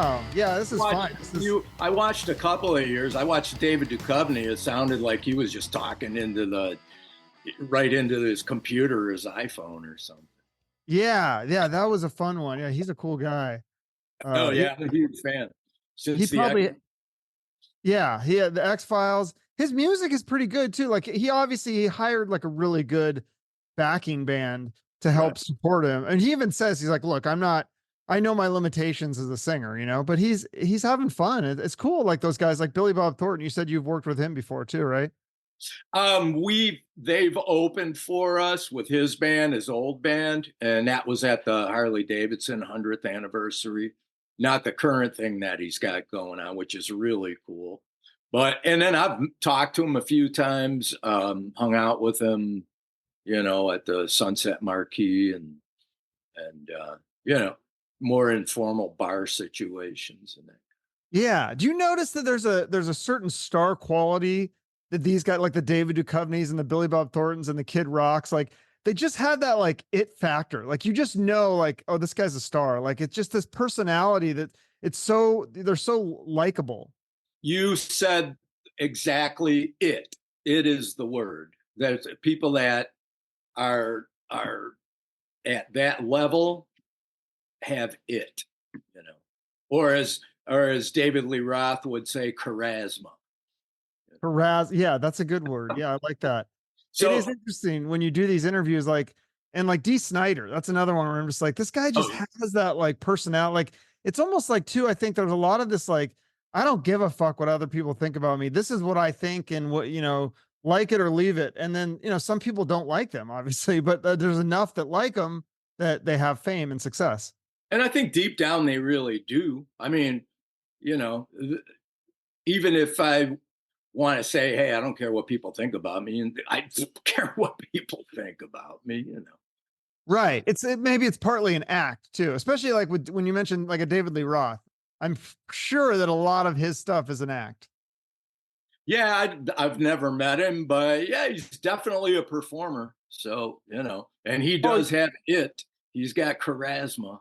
No. Yeah, this is fine. I watched a couple of years. I watched David Duchovny. It sounded like he was just talking right into his computer, his iPhone or something. Yeah, that was a fun one. Yeah, he's a cool guy. Oh yeah, I'm a huge fan. He probably, yeah, he had the X-Files. His music is pretty good too. Like he hired like a really good backing band to help support him. And he even says, he's like, look, I know my limitations as a singer, but he's having fun. It's cool. Like those guys like Billy Bob Thornton, you said you've worked with him before too, right? They've opened for us with his band, his old band, and that was at the Harley Davidson 100th anniversary. Not the current thing that he's got going on, which is really cool. And then I've talked to him a few times, hung out with him, at the Sunset Marquee and more informal bar situations and that. Yeah. Do you notice that there's a certain star quality that these guys, like the David Duchovnys and the Billy Bob Thorntons and the Kid Rocks, like they just had that like it factor. Like you just know, like, oh, this guy's a star. Like it's just this personality that they're so likable. You said exactly it. It is the word. There's people that are at that level have it, or as David Lee Roth would say, charisma. Yeah, that's a good word. Yeah, I like that. So it is interesting when you do these interviews, like, and like Dee Snider, that's another one where I'm just like, this guy just has that like personality. Like, it's almost like too, I think there's a lot of this, like, I don't give a fuck what other people think about me. This is what I think, and what, like it or leave it. And then, some people don't like them, obviously, but there's enough that like them that they have fame and success. And I think deep down they really do. I mean, even if I want to say, hey, I don't care what people think about me, and I don't care what people think about me, Right. Maybe it's partly an act too, especially like when you mentioned like a David Lee Roth. I'm sure that a lot of his stuff is an act. Yeah, I've never met him, but yeah, he's definitely a performer. So, and he does have it. He's got charisma.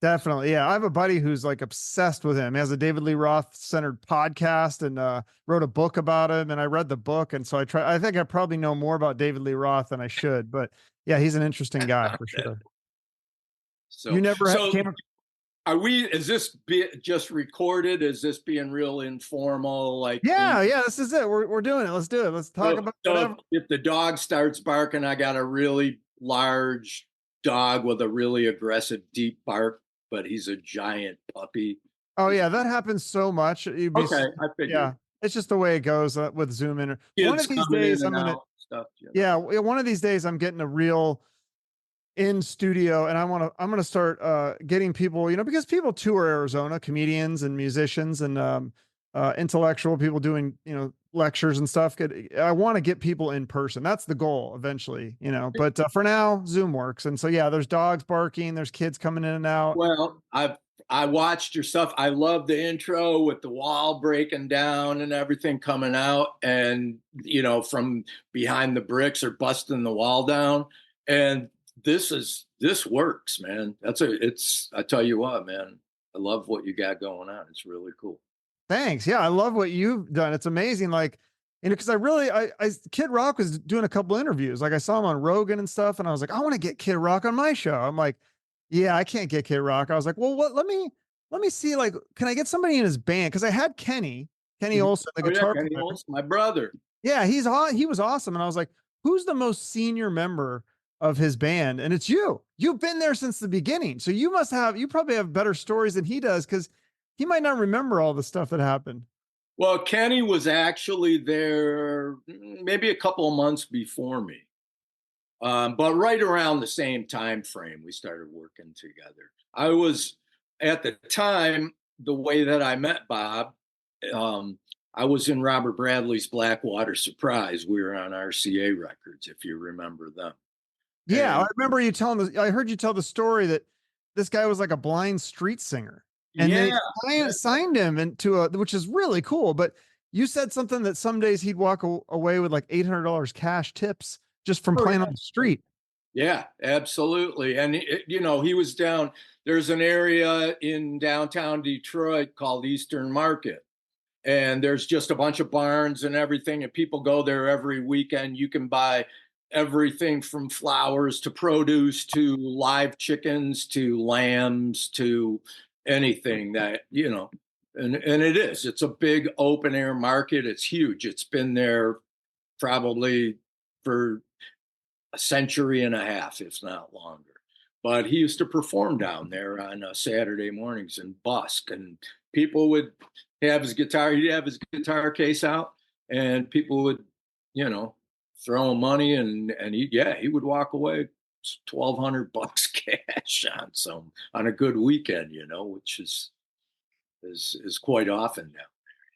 Definitely. Yeah. I have a buddy who's like obsessed with him. He has a David Lee Roth centered podcast and wrote a book about him. And I read the book. And so I think I probably know more about David Lee Roth than I should, but yeah, he's an interesting guy for sure. So you never came. Is this just recorded? Is this being real informal? Like, yeah, this is it. We're doing it. Let's do it. Let's talk about whatever. If the dog starts barking, I got a really large dog with a really aggressive, deep bark, but he's a giant puppy. Oh yeah, that happens so much. I figured. Yeah, it's just the way it goes with Zoom in. One of these days, I'm gonna. Yeah, one of these days, I'm getting a real in studio, and I'm gonna start getting people, because people tour Arizona, comedians and musicians and intellectual people doing lectures and stuff. I want to get people in person. That's the goal eventually, but for now Zoom works. And so yeah, there's dogs barking, there's kids coming in and out. Well, I watched your stuff. I love the intro with the wall breaking down and everything coming out, and from behind the bricks or busting the wall down. And this works, man. I tell you what, man, I love what you got going on. It's really cool. Thanks. Yeah, I love what you've done. It's amazing. Like, because Kid Rock was doing a couple interviews. Like I saw him on Rogan and stuff, and I was like, I want to get Kid Rock on my show. I'm like, yeah, I can't get Kid Rock. I was like, well, let me see, like, can I get somebody in his band? Because I had Kenny Olson, the guitar player. Kenny Olson, my brother. Yeah, he was awesome. And I was like, who's the most senior member of his band? And it's you. You've been there since the beginning. So you probably have better stories than he does, because he might not remember all the stuff that happened. Well, Kenny was actually there maybe a couple of months before me. But right around the same time frame, we started working together. I was, at the time, the way that I met Bob, I was in Robert Bradley's Blackwater Surprise. We were on RCA Records, if you remember them. Yeah, and I remember you I heard you tell the story that this guy was like a blind street singer. And they signed him which is really cool. But you said something that some days he'd walk away with like $800 cash tips just from playing on the street. Yeah, absolutely. And you know, he was down. There's an area in downtown Detroit called Eastern Market, and there's just a bunch of barns and everything, and people go there every weekend. You can buy everything from flowers to produce to live chickens to lambs to anything that, you know. And it's a big open air market. It's huge. It's been there probably for a century and a half, if not longer. But he used to perform down there on Saturday mornings and busk, and people would have his guitar. He'd have his guitar case out, and people would, you know, throw him money, and he would walk away $1,200 cash on a good weekend, you know, which is quite often now.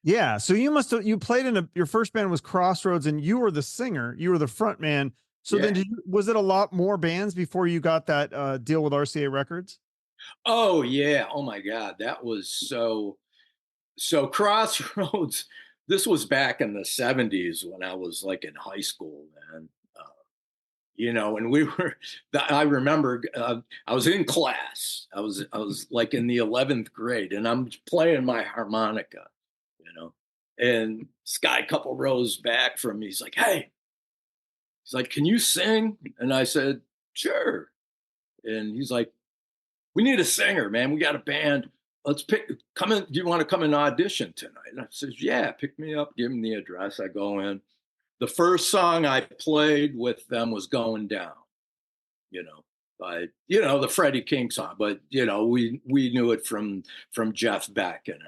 Yeah. So you played in your first band was Crossroads, and you were the singer, you were the front man. So Yeah. then was it a lot more bands before you got that deal with RCA Records? Oh yeah. Oh my God. That was so Crossroads. This was back in the 70s when I was like in high school, man. You know, and we were, I remember I was in class. I was like in the 11th grade, and I'm playing my harmonica, you know, and this guy a couple rows back from me, he's like, "Hey," he's like, "Can you sing?" And I said, "Sure." And he's like, "We need a singer, man. We got a band. Let's come in. Do you want to come and audition tonight?" And I says, "Yeah, pick me up, give him the address." I go in. The first song I played with them was "Going Down," you know, by, you know, the Freddie King song, but you know, we knew it from Jeff Beck and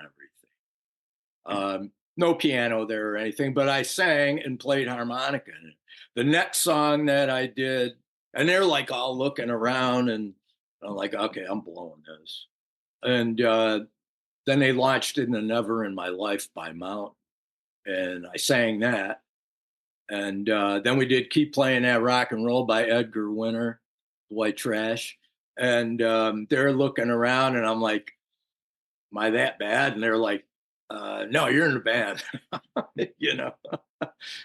everything. No piano there or anything, but I sang and played harmonica in it. The next song that I did, and they're like all looking around, and I'm like, okay, I'm blowing this. And then they launched into "Never in My Life" by Mount, and I sang that. And then we did "Keep Playing That Rock and Roll" by Edgar Winter, White Trash. And they're looking around, and I'm like, "Am I that bad?" And they're like, "No, you're in the band." You know.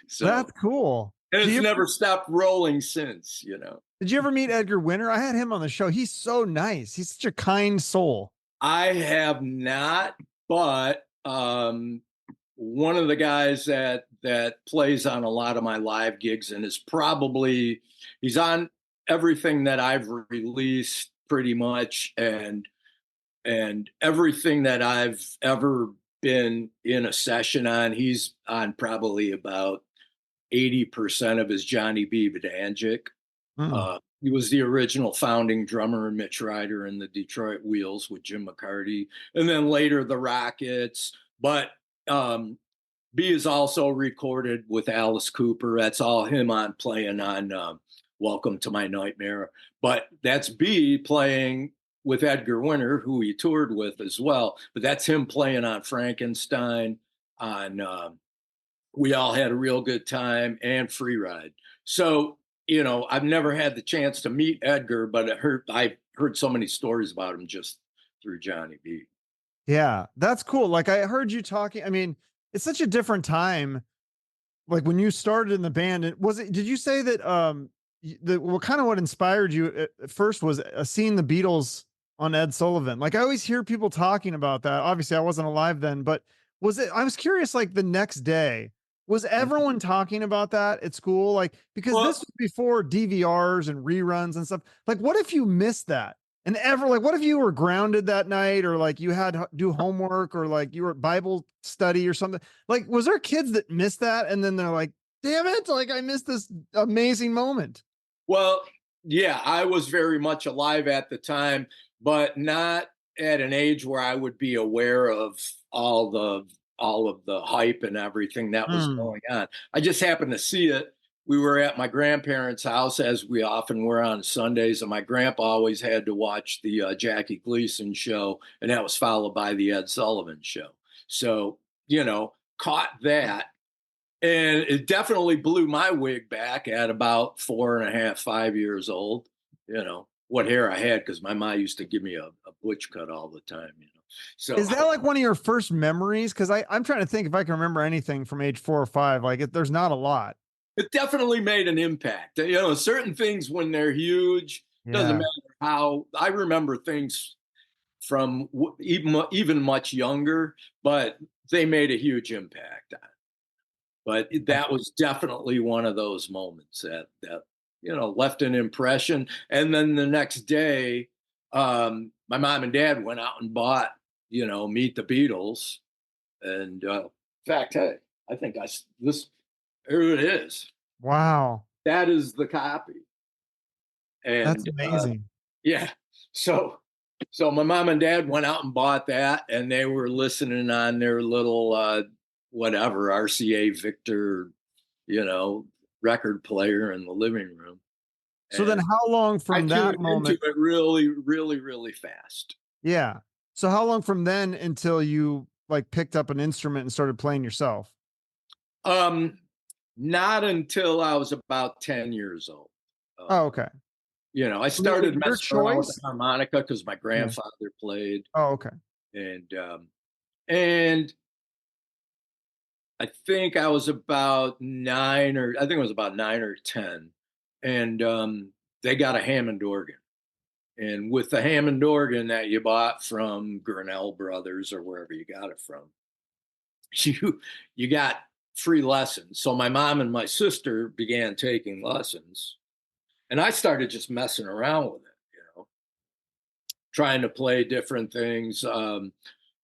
So, That's cool. and it's never stopped rolling since, you know. Did you ever meet Edgar Winter? I had him on the show. He's so nice. He's such a kind soul. I have not, but one of the guys that plays on a lot of my live gigs and he's on everything that I've released pretty much, and everything that I've ever been in a session on, he's on probably about 80% of his Johnny B. Bedanjic. He was the original founding drummer and Mitch Ryder in the Detroit Wheels with Jim McCarty, and then later the Rockets. But B is also recorded with Alice Cooper. That's all him on playing on "Welcome to My Nightmare." But that's B playing with Edgar Winter, who he toured with as well. But that's him playing on "Frankenstein," on "We All Had a Real Good Time," and "Free Ride." So, you know, I've never had the chance to meet Edgar, but I heard so many stories about him just through Johnny B. Yeah, that's cool. Like I heard you talking. I mean, it's such a different time. Like when you started in the band, did you say that what kind of what inspired you at first was seeing the Beatles on Ed Sullivan? Like I always hear people talking about that. Obviously, I wasn't alive then, but I was curious, like the next day, was everyone talking about that at school? Like, because this was before DVRs and reruns and stuff. Like, what if you missed that? And what if you were grounded that night, or like you had to do homework, or like you were at Bible study or something? Like, was there kids that missed that? And then they're like, damn it, like I missed this amazing moment. Well, yeah, I was very much alive at the time, but not at an age where I would be aware of all of the hype and everything that was going on. I just happened to see it. We were at my grandparents' house, as we often were on Sundays, and my grandpa always had to watch the Jackie Gleason show, and that was followed by the Ed Sullivan show. So, you know, caught that. And it definitely blew my wig back at about 4.5, 5 years old. You know, what hair I had, because my mom used to give me a butch cut all the time, you know. So is that like one of your first memories? Because I'm trying to think if I can remember anything from age 4 or 5. Like there's not a lot. it definitely made an impact. You know, certain things when they're huge, doesn't Yeah. matter how. I remember things from even much younger, but they made a huge impact on it. But that was definitely one of those moments that you know left an impression. And then the next day, my mom and dad went out and bought, you know, Meet the Beatles, and in fact, hey, I think this here it is. Wow. That is the copy. That's And amazing. yeah, so my mom and dad went out and bought that, and they were listening on their little whatever RCA Victor, you know, record player in the living room. So then And how long I from tuned that into moment? it really, really, really fast. Yeah. So how long from then until you like picked up an instrument and started playing yourself? Um, Not until I was about 10 years old. Oh, Uh, okay. you know, I Was it started your messing around with the choice? harmonica because my Yeah. grandfather played, Oh, okay. and and I think I was about 9, or I think it was about 9 or 10, and they got a Hammond organ. And with the Hammond organ that you bought from Grinnell Brothers or wherever you got it from, you got free lessons. So my mom and my sister began taking lessons, and I started just messing around with it, you know, trying to play different things, you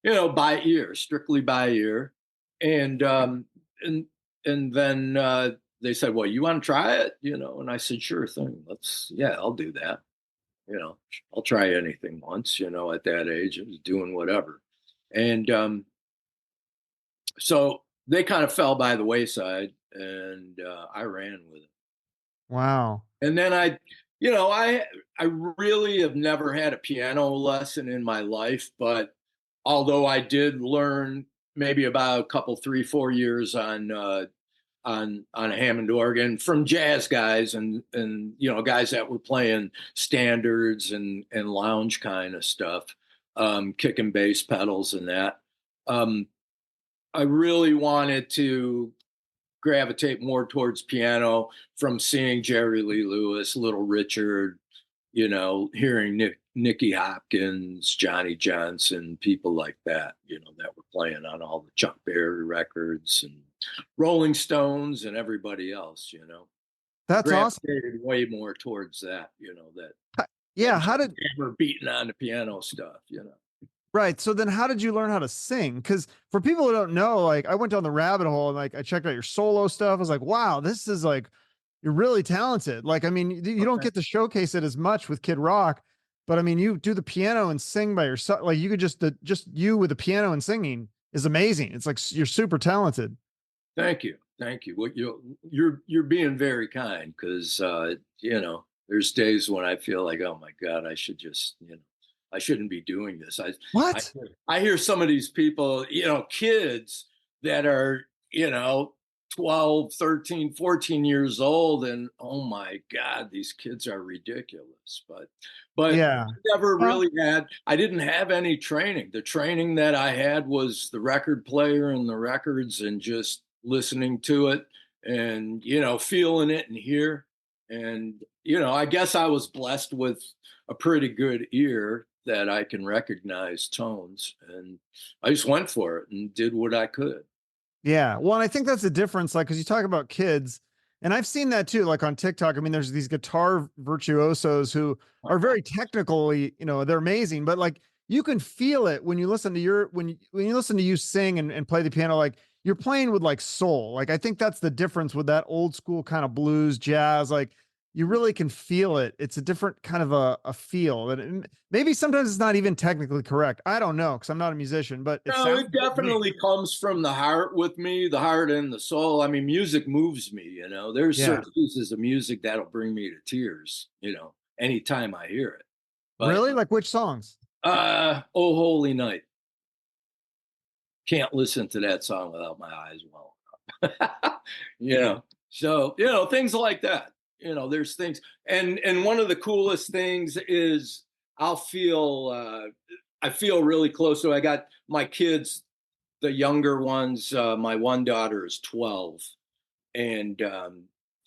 know, by ear, strictly by ear. And and and then they said, "Well, you want to try it?" You know, and I said, "Sure thing. Yeah, I'll do that." You know, I'll try anything once. You know, at that age, I was doing whatever, and so they kind of fell by the wayside, and I ran with it. Wow. And then you know, I really have never had a piano lesson in my life, but although I did learn maybe about a couple, 3, 4 years on a Hammond organ from jazz guys and you know guys that were playing standards and lounge kind of stuff, kicking bass pedals and that. Um, I really wanted to gravitate more towards piano from seeing Jerry Lee Lewis, Little Richard, you know, hearing Nicky Hopkins, Johnny Johnson, people like that, you know, that were playing on all the Chuck Berry records and Rolling Stones and everybody else, you know. That's awesome. Gravitated way more towards that, you know, Yeah. that How did, hammer beating on the piano stuff, you know. right. So then how did you learn how to sing? Because for people who don't know, like I went down the rabbit hole and like I checked out your solo stuff. I was like, wow, this is like, you're really talented. Like, I mean, you don't Okay. get to showcase it as much with Kid Rock, but I mean, you do the piano and sing by yourself. Like you could just you with the piano and singing is amazing. It's like you're super talented. Thank you. Thank you. Well, you're being very kind because you know, there's days when I feel like, oh my God, I should just, you know, I shouldn't be doing this. I What? I hear some of these people, you know, kids that are, you know, 12, 13, 14 years old, and oh my God, these kids are ridiculous. But Yeah. never Well, really had, I didn't have any training. The training that I had was the record player and the records and just listening to it and, you know, feeling it and hear. And, you know, I guess I was blessed with a pretty good ear that I can recognize tones. And I just went for it and did what I could. yeah. Well, and I think that's the difference. Like, cause you talk about kids, and I've seen that too, like on TikTok. I mean, there's these guitar virtuosos who are very technically, you know, they're amazing, but like you can feel it when you listen to when you listen to you sing and play the piano, like you're playing with like soul. Like I think that's the difference with that old school kind of blues, jazz. Like you really can feel it. It's a different kind of a feel that maybe sometimes it's not even technically correct. I don't know because I'm not a musician, but it No, sounds it good to me. definitely comes from the heart with me, the heart and the soul. I mean, music moves me, you know. There's Yeah. certain pieces of music that'll bring me to tears, you know, anytime I hear it. But Really? Like which songs? Oh Holy Night. Can't listen to that song without my eyes welling up. You know. So, you know, things like that. You know, there's things, and one of the coolest things is I'll feel I feel really close to, I got my kids, the younger ones, my one daughter is 12, and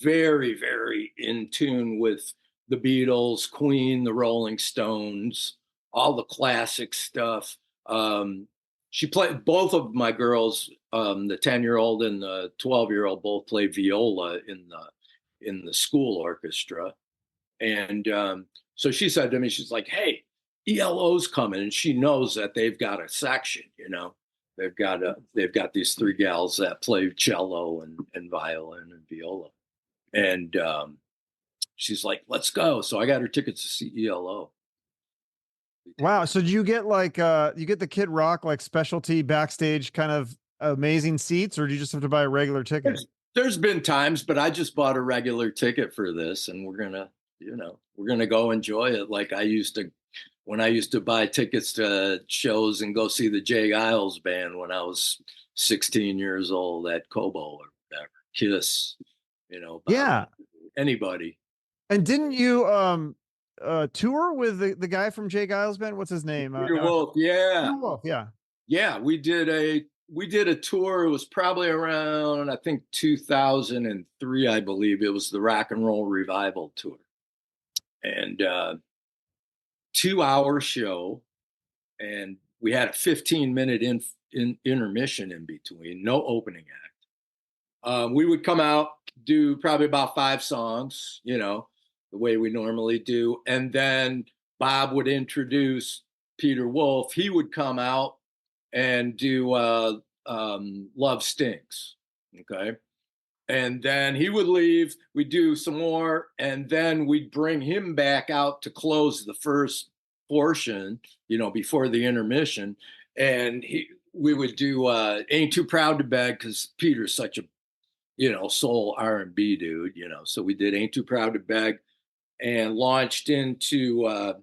very, very in tune with the Beatles, Queen, the Rolling Stones, all the classic stuff. She played, both of my girls, the 10-year-old and the 12-year-old, both play viola in the school orchestra. And so she said to me, she's like, "Hey, ELO's coming," and she knows that they've got a section, you know. They've got these three gals that play cello and violin and viola. And she's like, "Let's go." So I got her tickets to see ELO. Wow. So do you get like you get the Kid Rock like specialty backstage kind of amazing seats, or do you just have to buy a regular ticket? There's been times, but I just bought a regular ticket for this, and we're gonna go enjoy it like I used to when I used to buy tickets to shows and go see the Giles band when I was 16 years old at Kobo or whatever, Kiss, Yeah. Anybody. And didn't you tour with the guy from Giles band? What's his name? Peter Wolf. Yeah. Peter Wolf, yeah. Yeah, we did a tour. It was probably around, I think, 2003, I believe. It was the Rock and Roll Revival tour. And 2-hour show, and we had a 15-minute intermission in between, no opening act. We would come out, do probably about 5 songs, the way we normally do, and then Bob would introduce Peter Wolf. He would come out and do Love Stinks, okay? And then he would leave, we'd do some more, and then we'd bring him back out to close the first portion, before the intermission. And we would do Ain't Too Proud to Beg, because Peter's such a, soul R&B dude, So we did Ain't Too Proud to Beg and launched into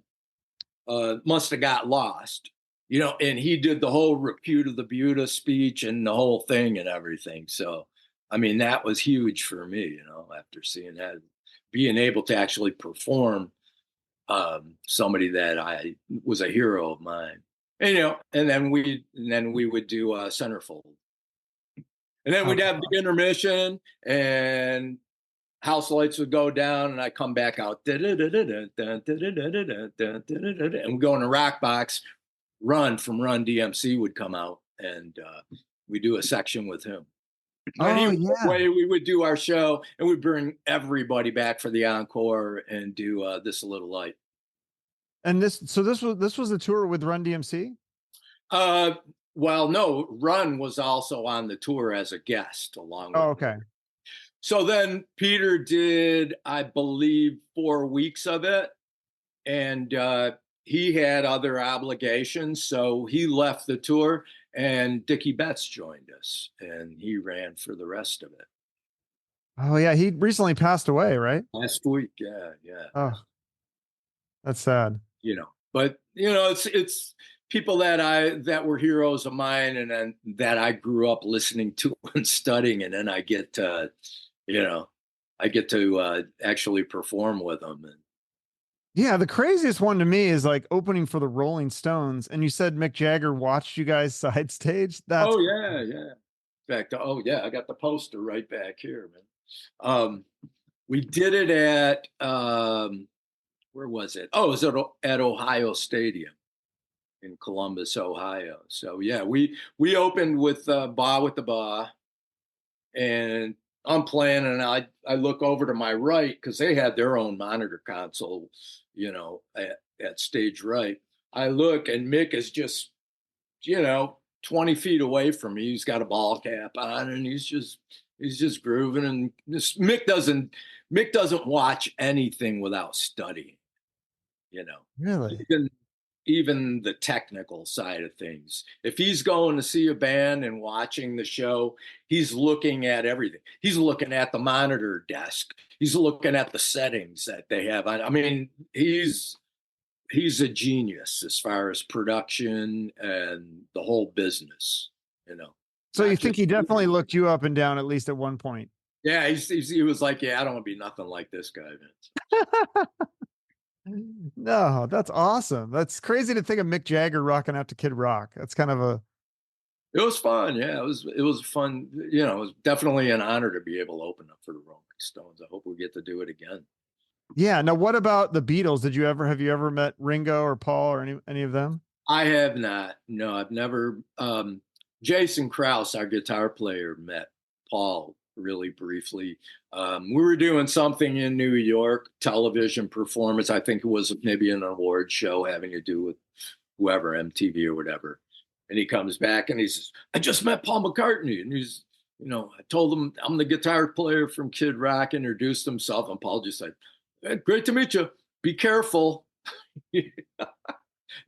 Must Have Got Lost, and he did the whole Repute of the Buddha speech and the whole thing and everything. So, I mean, that was huge for me, after seeing that, being able to actually perform somebody that I was a hero of mine. And, and then we would do Centerfold. And then we'd have the intermission and house lights would go down and I come back out and we go in a rock box. Run DMC would come out and we do a section with him. Way we would do our show and we'd bring everybody back for the encore and do This a Little Light. And this was a tour with Run DMC? Well, no, Run was also on the tour as a guest along with okay. So then Peter did, I believe, 4 weeks of it. And he had other obligations. So he left the tour and Dickie Betts joined us and he ran for the rest of it. Oh, yeah. He recently passed away, right? Last week. Yeah. Yeah. Oh, that's sad. But, it's people that were heroes of mine and then that I grew up listening to and studying. And then I get to, actually perform with them. And yeah, the craziest one to me is like opening for the Rolling Stones. And you said Mick Jagger watched you guys side stage. Oh yeah. In fact, I got the poster right back here, man. We did it at where was it? Oh, it was at Ohio Stadium in Columbus, Ohio. So yeah, we opened with Ba with the Ba, and I'm playing and I look over to my right because they had their own monitor console, at stage right. I look and Mick is just, 20 feet away from me. He's got a ball cap on and he's just grooving. And Mick doesn't watch anything without studying, Really? Even the technical side of things. If he's going to see a band and watching the show, he's looking at everything. He's looking at the monitor desk. He's looking at the settings that they have. I mean, he's a genius as far as production and the whole business, So you think he definitely looked you up and down at least at one point? Yeah, he was like, yeah, I don't want to be nothing like this guy, Vince. No, that's awesome. That's crazy to think of Mick Jagger rocking out to Kid Rock. That's kind of It was fun. Yeah, it was fun. You know, it was definitely an honor to be able to open up for the Rolling Stones. I hope we get to do it again. Yeah. Now, what about the Beatles? Have you ever met Ringo or Paul or any of them? I have not. No, I've never. Jason Krause, our guitar player, met Paul really briefly. We were doing something in New York, television performance. I think it was maybe an award show having to do with whoever, MTV or whatever. And he comes back and he says, I just met Paul McCartney. And he's, you know, I told him I'm the guitar player from Kid Rock, introduced himself. And Paul just said, hey, great to meet you. Be careful.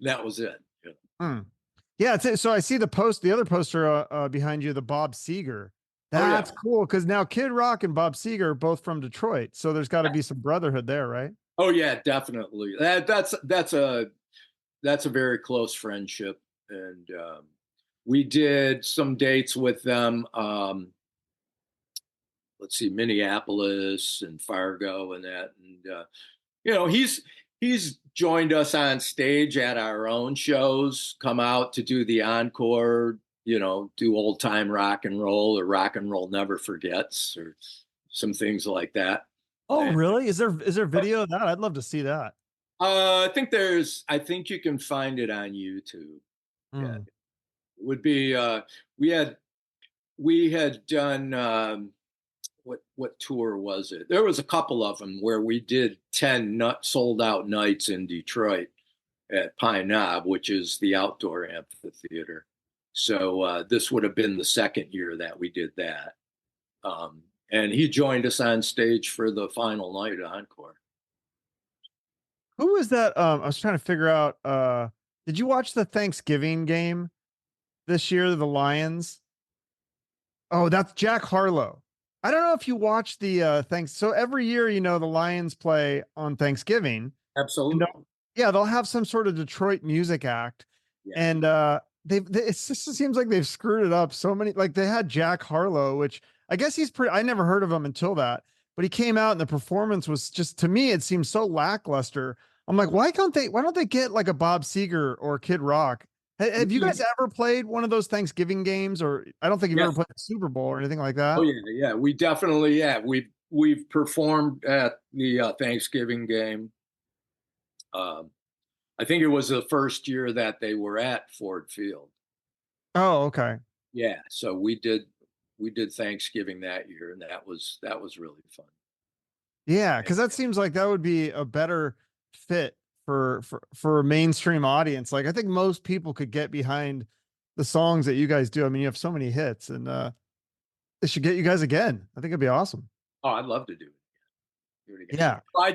That was it. Hmm. Yeah. So I see the other poster behind you, the Bob Seger. That's cool. Cause now Kid Rock and Bob Seger are both from Detroit. So there's got to be some brotherhood there, right? Oh yeah, definitely. That's a very close friendship. And we did some dates with them. Let's see, Minneapolis and Fargo and that. And you know, he's joined us on stage at our own shows, come out to do the encore, you know, do old time rock and roll or rock and roll never forgets or some things like that. Oh, and, really? Is there video of that? I'd love to see that. I think you can find it on YouTube. Yeah. It would be we had done what tour was it? There was a couple of them where we did 10 sold out nights in Detroit at Pine Knob, which is the outdoor amphitheater. So this would have been the second year that we did that. And he joined us on stage for the final night encore. Who was that? I was trying to figure out, did you watch the Thanksgiving game this year, the Lions? Oh, that's Jack Harlow. I don't know if you watch the so every year, you know, the Lions play on Thanksgiving. Absolutely. They'll have some sort of Detroit music act. Yeah. And it just seems like they've screwed it up so many. Like they had Jack Harlow, which I guess he's I never heard of him until that, but he came out and the performance was just, to me, it seems so lackluster. I'm like, why don't they get like a Bob Seger or Kid Rock? Have you guys ever played one of those Thanksgiving games? Or I don't think you've ever played the Super Bowl or anything like that. Oh yeah. We definitely, we've performed at the Thanksgiving game. I think it was the first year that they were at Ford Field. Oh, okay. Yeah. So we did Thanksgiving that year, and that was really fun. Yeah, because that seems like that would be a better fit for a mainstream audience. Like I think most people could get behind the songs that you guys do. I mean, you have so many hits, and they should get you guys again. I think it'd be awesome. Oh, I'd love to do it again. Yeah. I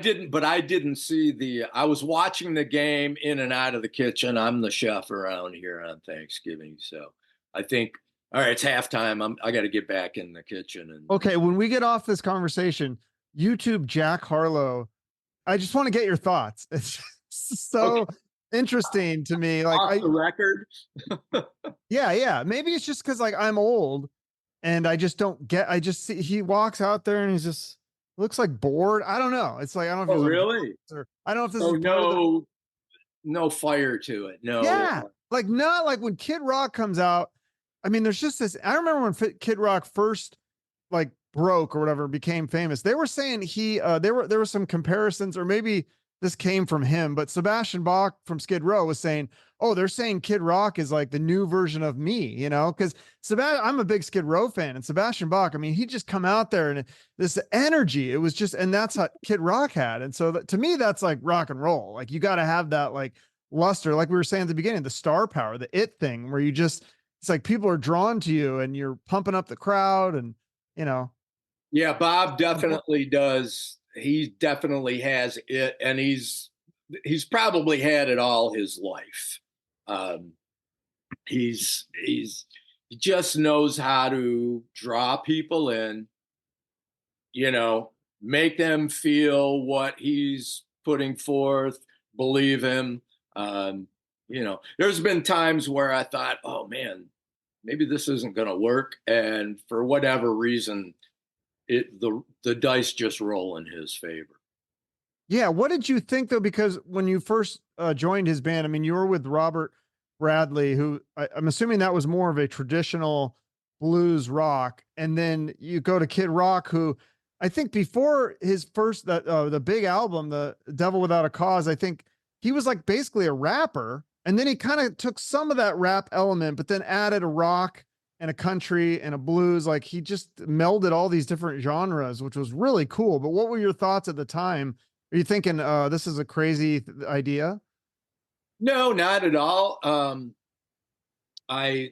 didn't see I was watching the game in and out of the kitchen. I'm the chef around here on Thanksgiving. So I think, all right, it's halftime. I got to get back in the kitchen. And okay, when we get off this conversation, YouTube Jack Harlow. I just want to get your thoughts. It's so interesting to me. Like off the record. Yeah. Maybe it's just because like I'm old and I just don't get. I just see he walks out there and he's just looks like bored. I don't know. It's like I don't know. If really? I don't know if this is no fire to it. No. Yeah, like not like when Kid Rock comes out. I mean, there's just this. I remember when Kid Rock first like broke or whatever, became famous. They were saying there were some comparisons, or maybe this came from him, but Sebastian Bach from Skid Row was saying, oh, they're saying Kid Rock is like the new version of me, you know, because I'm a big Skid Row fan, and Sebastian Bach, I mean, he just come out there and this energy, it was just, and that's what Kid Rock had. And so to me, that's like rock and roll. Like you got to have that like luster, like we were saying at the beginning, the star power, the it thing, where you just, it's like people are drawn to you and you're pumping up the crowd, and you know. Yeah, Bob definitely does. He definitely has it, and he's probably had it all his life. He just knows how to draw people in, you know, make them feel what he's putting forth, believe him. You know, there's been times where I thought, oh man, maybe this isn't going to work, and for whatever reason, the dice just roll in his favor. Yeah. What did you think though? Because when you first joined his band, I mean, you were with Robert Bradley, who I'm assuming that was more of a traditional blues rock. And then you go to Kid Rock, who I think before his first, the big album, The Devil Without a Cause, I think he was like basically a rapper. And then he kind of took some of that rap element, but then added a rock and a country and a blues. Like he just melded all these different genres, which was really cool. But what were your thoughts at the time? Are you thinking, this is a crazy idea? No, not at all. I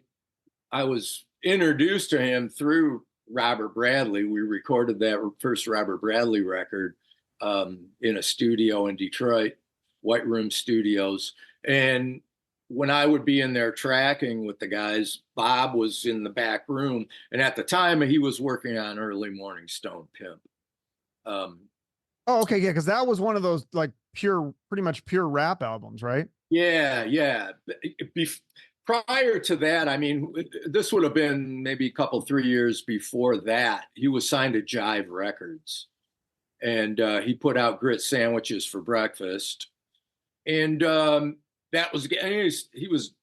was introduced to him through Robert Bradley. We recorded that first Robert Bradley record in a studio in Detroit, White Room Studios. And when I would be in there tracking with the guys, Bob was in the back room. And at the time, he was working on Early Morning Stone Pimp. Oh, okay. Yeah. Cause that was one of those like pretty much pure rap albums, right? Yeah. Yeah. Prior to that, I mean, this would have been maybe a couple, 3 years before that. He was signed to Jive Records, and he put out Grit Sandwiches for Breakfast. And that was, he was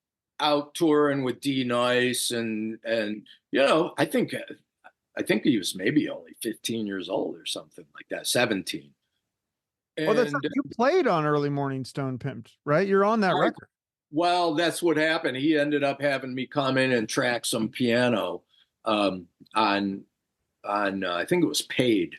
out touring with D Nice, and you know, I think he was maybe only 15 years old or something like that, 17. And, that's right. You played on Early Morning Stone Pimped, right? You're on that record. Well, that's what happened. He ended up having me come in and track some piano on I think it was Paid,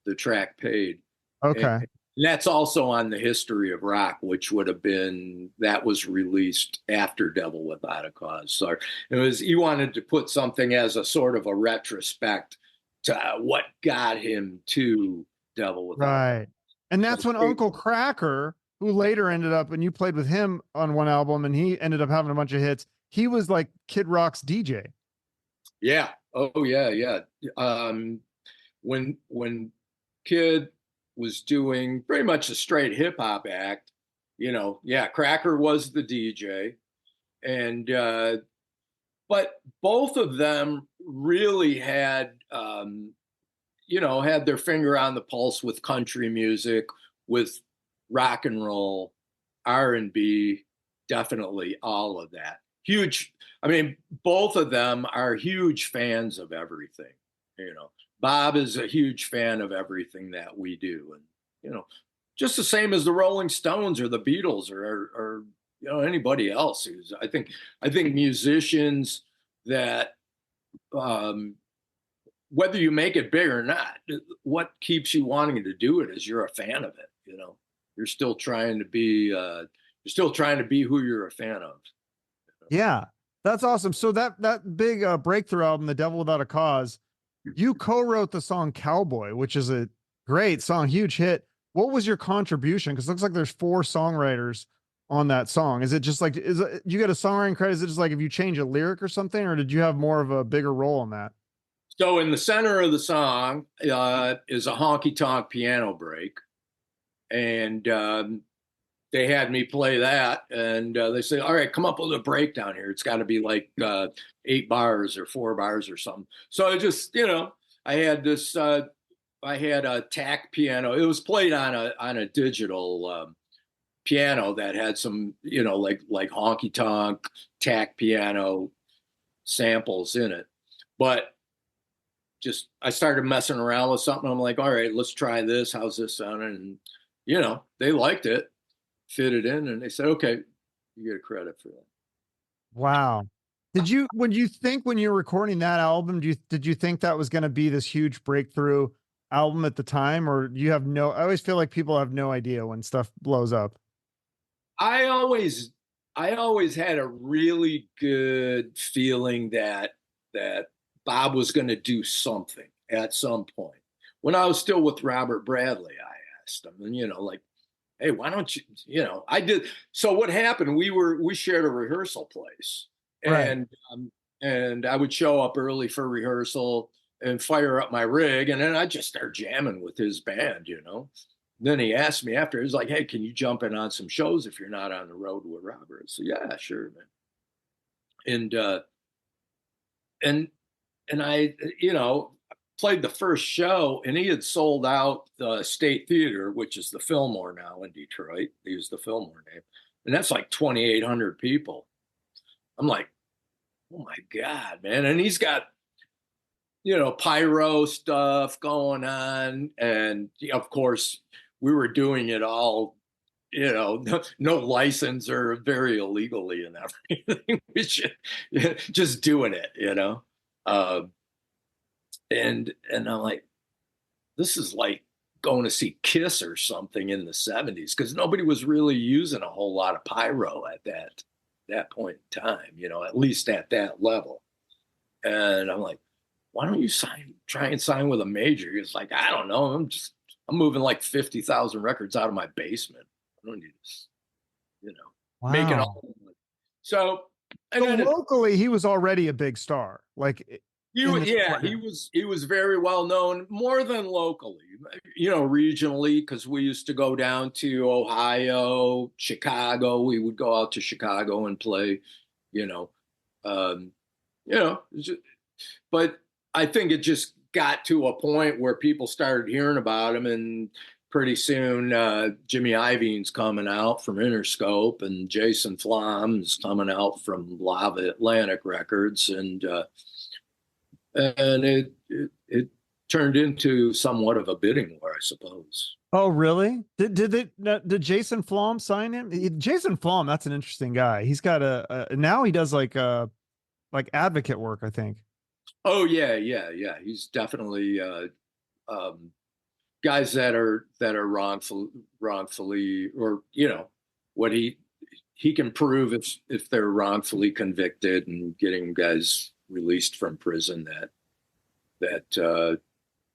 the track Paid. Okay. And that's also on the History of Rock, which would have been, that was released after Devil Without a Cause. So it was, he wanted to put something as a sort of a retrospect to what got him to Devil Without a Cause. And that's when Uncle Kracker, who later ended up, and you played with him on one album, and he ended up having a bunch of hits. He was like Kid Rock's DJ. Yeah. Oh yeah. Yeah. When Kid was doing pretty much a straight hip hop act, you know, yeah, Kracker was the DJ, and but both of them really had, you know, had their finger on the pulse with country music, with rock and roll, R&B, definitely all of that. Huge. I mean, both of them are huge fans of everything. You know, Bob is a huge fan of everything that we do. And, you know, just the same as the Rolling Stones or the Beatles or you know, anybody else who's, I think musicians that, whether you make it big or not, what keeps you wanting to do it is you're a fan of it. You know, you're still trying to be who you're a fan of. Yeah, that's awesome. So that big breakthrough album, The Devil Without a Cause, you co-wrote the song Cowboy, which is a great song, huge hit. What was your contribution? Because it looks like there's 4 songwriters on that song. Is it just like, you get a songwriting credit? Is it just like if you change a lyric or something, or did you have more of a bigger role in that? So in the center of the song is a honky tonk piano break. And they had me play that, and they say, all right, come up with a breakdown here. It's got to be like 8 bars or 4 bars or something. So I just, you know, I had this, I had a tack piano. It was played on a digital piano that had some, you know, like honky tonk tack piano samples in it. But just, I started messing around with something. I'm like, all right, let's try this. How's this sounding? And, you know, they liked it, fit it in, and they said, okay, you get a credit for that. Wow. When you were recording that album, did you think that was going to be this huge breakthrough album at the time, or do you have I always feel like people have no idea when stuff blows up. I always had a really good feeling that Bob was going to do something at some point. When I was still with Robert Bradley, I asked him, and, you know, like, hey, why don't you, you know, I did. So what happened, we shared a rehearsal place, and and I would show up early for rehearsal and fire up my rig, and then I just start jamming with his band, you know. Then he asked me after, he's like, hey, can you jump in on some shows if you're not on the road with Robert? So yeah, sure, man. And I, you know, played the first show, and he had sold out the State Theater, which is the Fillmore now in Detroit. They use the Fillmore name. And that's like 2,800 people. I'm like, oh my God, man. And he's got, pyro stuff going on. And of course, we were doing it all, no license or very illegally and everything. We should just doing it. Uh, and I'm like, this is like going to see Kiss or something in the 70s, because nobody was really using a whole lot of pyro at that point in time, at least at that level. And I'm like, why don't you try and sign with a major? He's like, I don't know. I'm moving like 50,000 records out of my basement. I don't need this, making Wow. all the money. So locally, he was already a big star. Like he was very well known, more than locally, regionally, because we used to go down to Ohio, Chicago. We would go out to Chicago and play, um, but I think it just got to a point where people started hearing about him, and pretty soon Jimmy Iovine's coming out from Interscope, and Jason Flom's coming out from Lava Atlantic Records, and it turned into somewhat of a bidding war, I suppose. Oh, really? Did Jason Flom sign him? Jason Flom, that's an interesting guy. He's got now he does like advocate work, I think. Oh yeah. He's definitely guys that are wrongfully, or what he can prove if they're wrongfully convicted, and getting guys released from prison that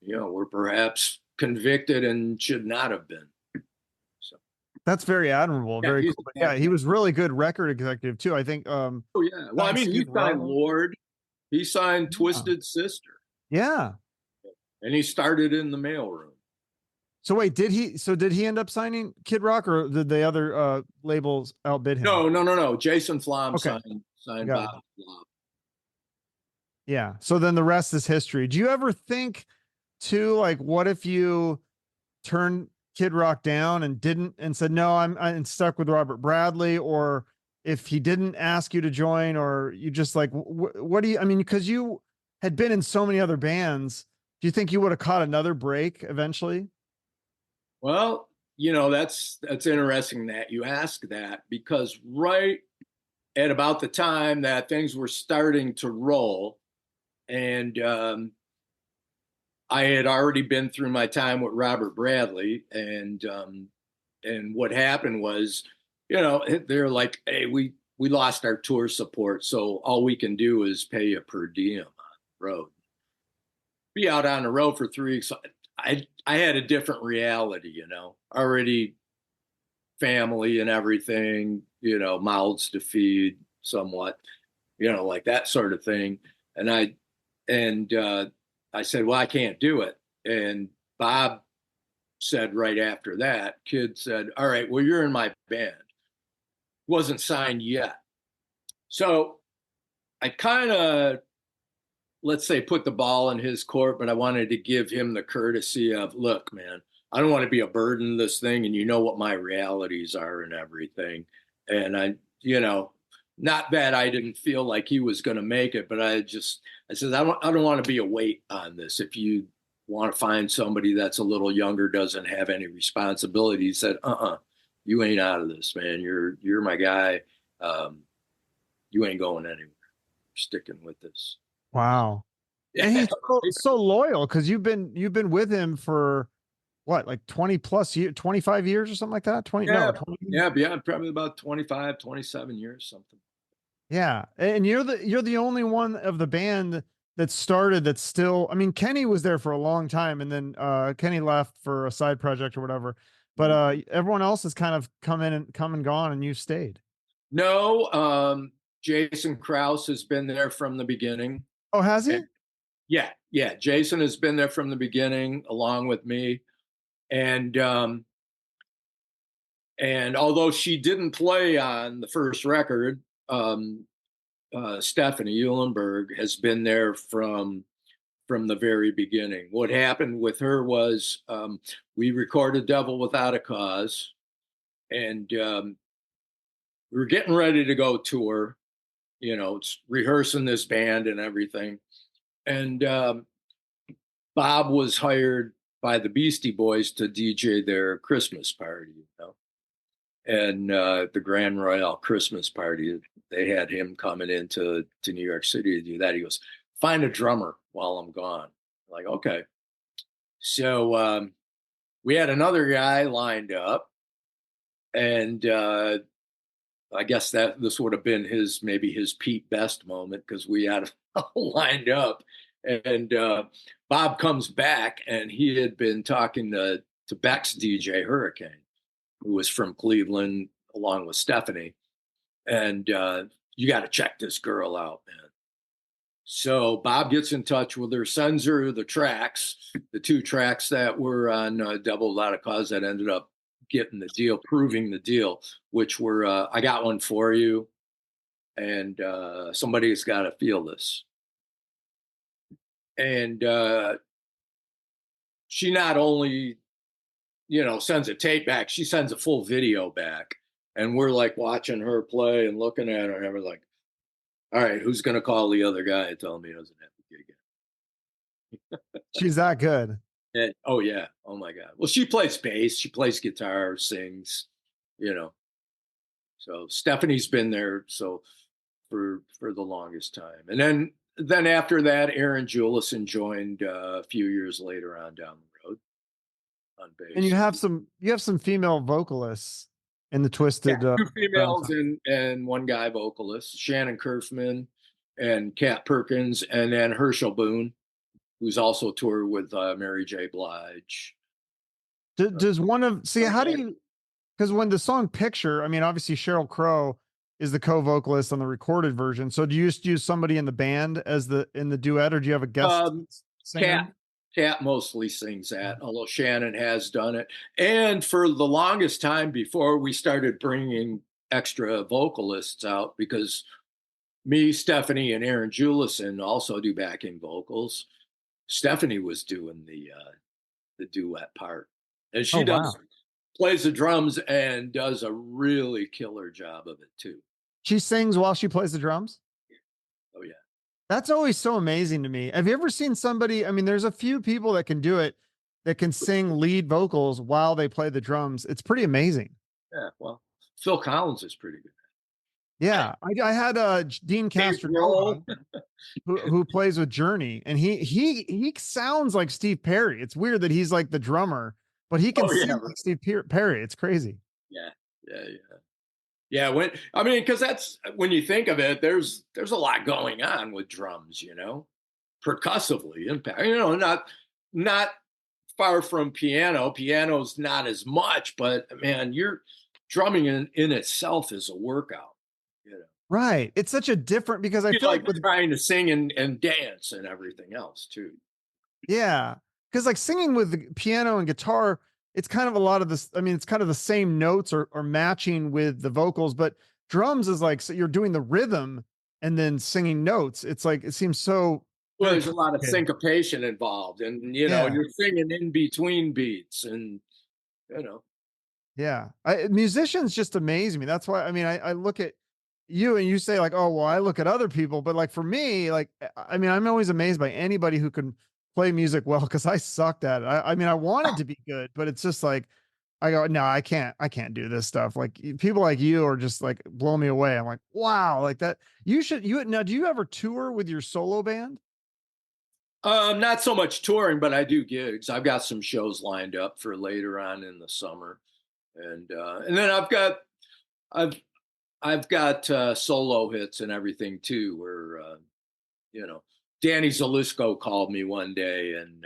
were perhaps convicted and should not have been. So that's very admirable. Yeah, very cool. Yeah, he was really good record executive too, I think. Oh yeah. Well, I mean, he signed Lord. He signed Twisted Sister. Yeah. And he started in the mailroom. So wait, did he end up signing Kid Rock, or did the other labels outbid him? No. Jason Flom signed Bob. Yeah. So then the rest is history. Do you ever think too, like, what if you turned Kid Rock down and said, no, I'm stuck with Robert Bradley, or if he didn't ask you to join, or you just like, what do you, I mean, because you had been in so many other bands, do you think you would have caught another break eventually? Well, that's interesting that you ask that, because right at about the time that things were starting to roll, and I had already been through my time with Robert Bradley, and what happened was, they're like, hey, we lost our tour support, so all we can do is pay you per diem on the road. Be out on the road for 3 weeks. I had a different reality, already family and everything, mouths to feed somewhat, like that sort of thing. And I said, well, I can't do it. And Bob said right after that, Kid said, all right, well, you're in my band. Wasn't signed yet. So I kind of, let's say, put the ball in his court, but I wanted to give him the courtesy of, look, man, I don't want to be a burden to this thing, and you know what my realities are and everything. And I not that I didn't feel like he was going to make it, but I said, I don't want to be a weight on this. If you want to find somebody that's a little younger, doesn't have any responsibility, he said, you ain't out of this, man. You're my guy. You ain't going anywhere. You're sticking with this. Wow. And he's so loyal, because you've been with him for what, like 20 plus years, 25 years or something like that? 20, yeah, no, 20. Yeah, probably about 25, 27 years, something. Yeah. And you're the only one of the band that started that's still, I mean, Kenny was there for a long time, and then Kenny left for a side project or whatever. But everyone else has kind of come and gone, and you stayed. No, Jason Krause has been there from the beginning. Oh, has he? Yeah. Jason has been there from the beginning, along with me. And although she didn't play on the first record, Stephanie Eulenberg has been there from the very beginning. What happened with her was, we recorded Devil Without a Cause, and we were getting ready to go tour. it's rehearsing this band and everything. And Bob was hired by the Beastie Boys to DJ their Christmas party. And the Grand Royale Christmas party, they had him coming into New York City to do that. He goes, find a drummer while I'm gone. I'm like, okay. So we had another guy lined up, and I guess that this would have been maybe his Pete Best moment, because we had lined up, and Bob comes back, and he had been talking to Beck's DJ Hurricane, who was from Cleveland, along with Stephanie, and you got to check this girl out, man. So Bob gets in touch with her, sends her the tracks, the 2 tracks that were on Double Lotta Cause that ended up getting the deal, proving the deal, which were I Got One For You and Somebody's Gotta Feel This. And she not only, sends a tape back, she sends a full video back. And we're like watching her play and looking at her, and we're like, all right, who's going to call the other guy and tell him he doesn't have the gig again? She's that good. And, oh, yeah. Oh, my God. Well, she plays bass. She plays guitar, sings, So Stephanie's been there for the longest time. And then after that, Aaron Jewelison joined a few years later on down the road on bass. And you have some female vocalists in the Twisted. 2 females and 1 guy vocalist, Shannon Kerfman and Kat Perkins, and then Herschel Boone, who's also toured with Mary J. Blige. Does one of how do you? Because when the song "Picture," I mean, obviously Sheryl Crow is the co-vocalist on the recorded version. So do you just use somebody in the band in the duet, or do you have a guest singer? Kat mostly sings that, although Shannon has done it. And for the longest time before we started bringing extra vocalists out, because me, Stephanie, and Aaron Jewelison also do backing vocals, Stephanie was doing the duet part. And she plays the drums and does a really killer job of it too. She sings while she plays the drums? Oh, yeah. That's always so amazing to me. Have you ever seen somebody? I mean, there's a few people that can do it, that can sing lead vocals while they play the drums. It's pretty amazing. Yeah, well, Phil Collins is pretty good. Yeah, I had Dean Castro who plays with Journey, and he sounds like Steve Perry. It's weird that he's like the drummer, but he can sing like Steve Perry. It's crazy. Yeah. Because that's when you think of it, there's a lot going on with drums, percussively impact, not far from piano. Piano's not as much, but man, your drumming in itself is a workout. Right. It's such a different, because I feel like with trying to sing and dance and everything else too. Yeah. Because like singing with the piano and guitar, it's kind of a lot of this. I mean, it's kind of the same notes or matching with the vocals, but drums is like, so you're doing the rhythm and then singing notes. It's like, it seems so. Well, there's a lot of syncopation involved, and you're singing in between beats, and Yeah. Musicians just amaze me. That's why, I look at you and you say like, oh, well, I look at other people, but like for me, like, I'm always amazed by anybody who can play music well, because I sucked at it. I wanted to be good, but it's just like, I go, no, I can't do this stuff. Like people like you are just like blow me away. I'm like, wow, like that. Now, do you ever tour with your solo band? Not so much touring, but I do gigs. I've got some shows lined up for later on in the summer, and then I've got solo hits and everything too, where Danny Zalisco called me one day, and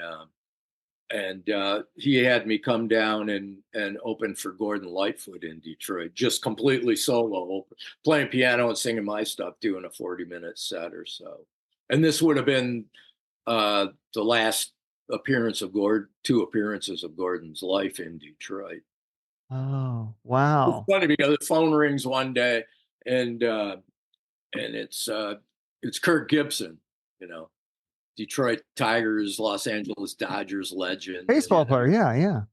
he had me come down and open for Gordon Lightfoot in Detroit, just completely solo, playing piano and singing my stuff, doing a 40-minute set or so. And this would have been the last appearance of 2 appearances of Gordon's life in Detroit. Oh, wow. It's funny because the phone rings one day, and it's Kirk Gibson, Detroit Tigers, Los Angeles Dodgers legend, baseball player. Yeah.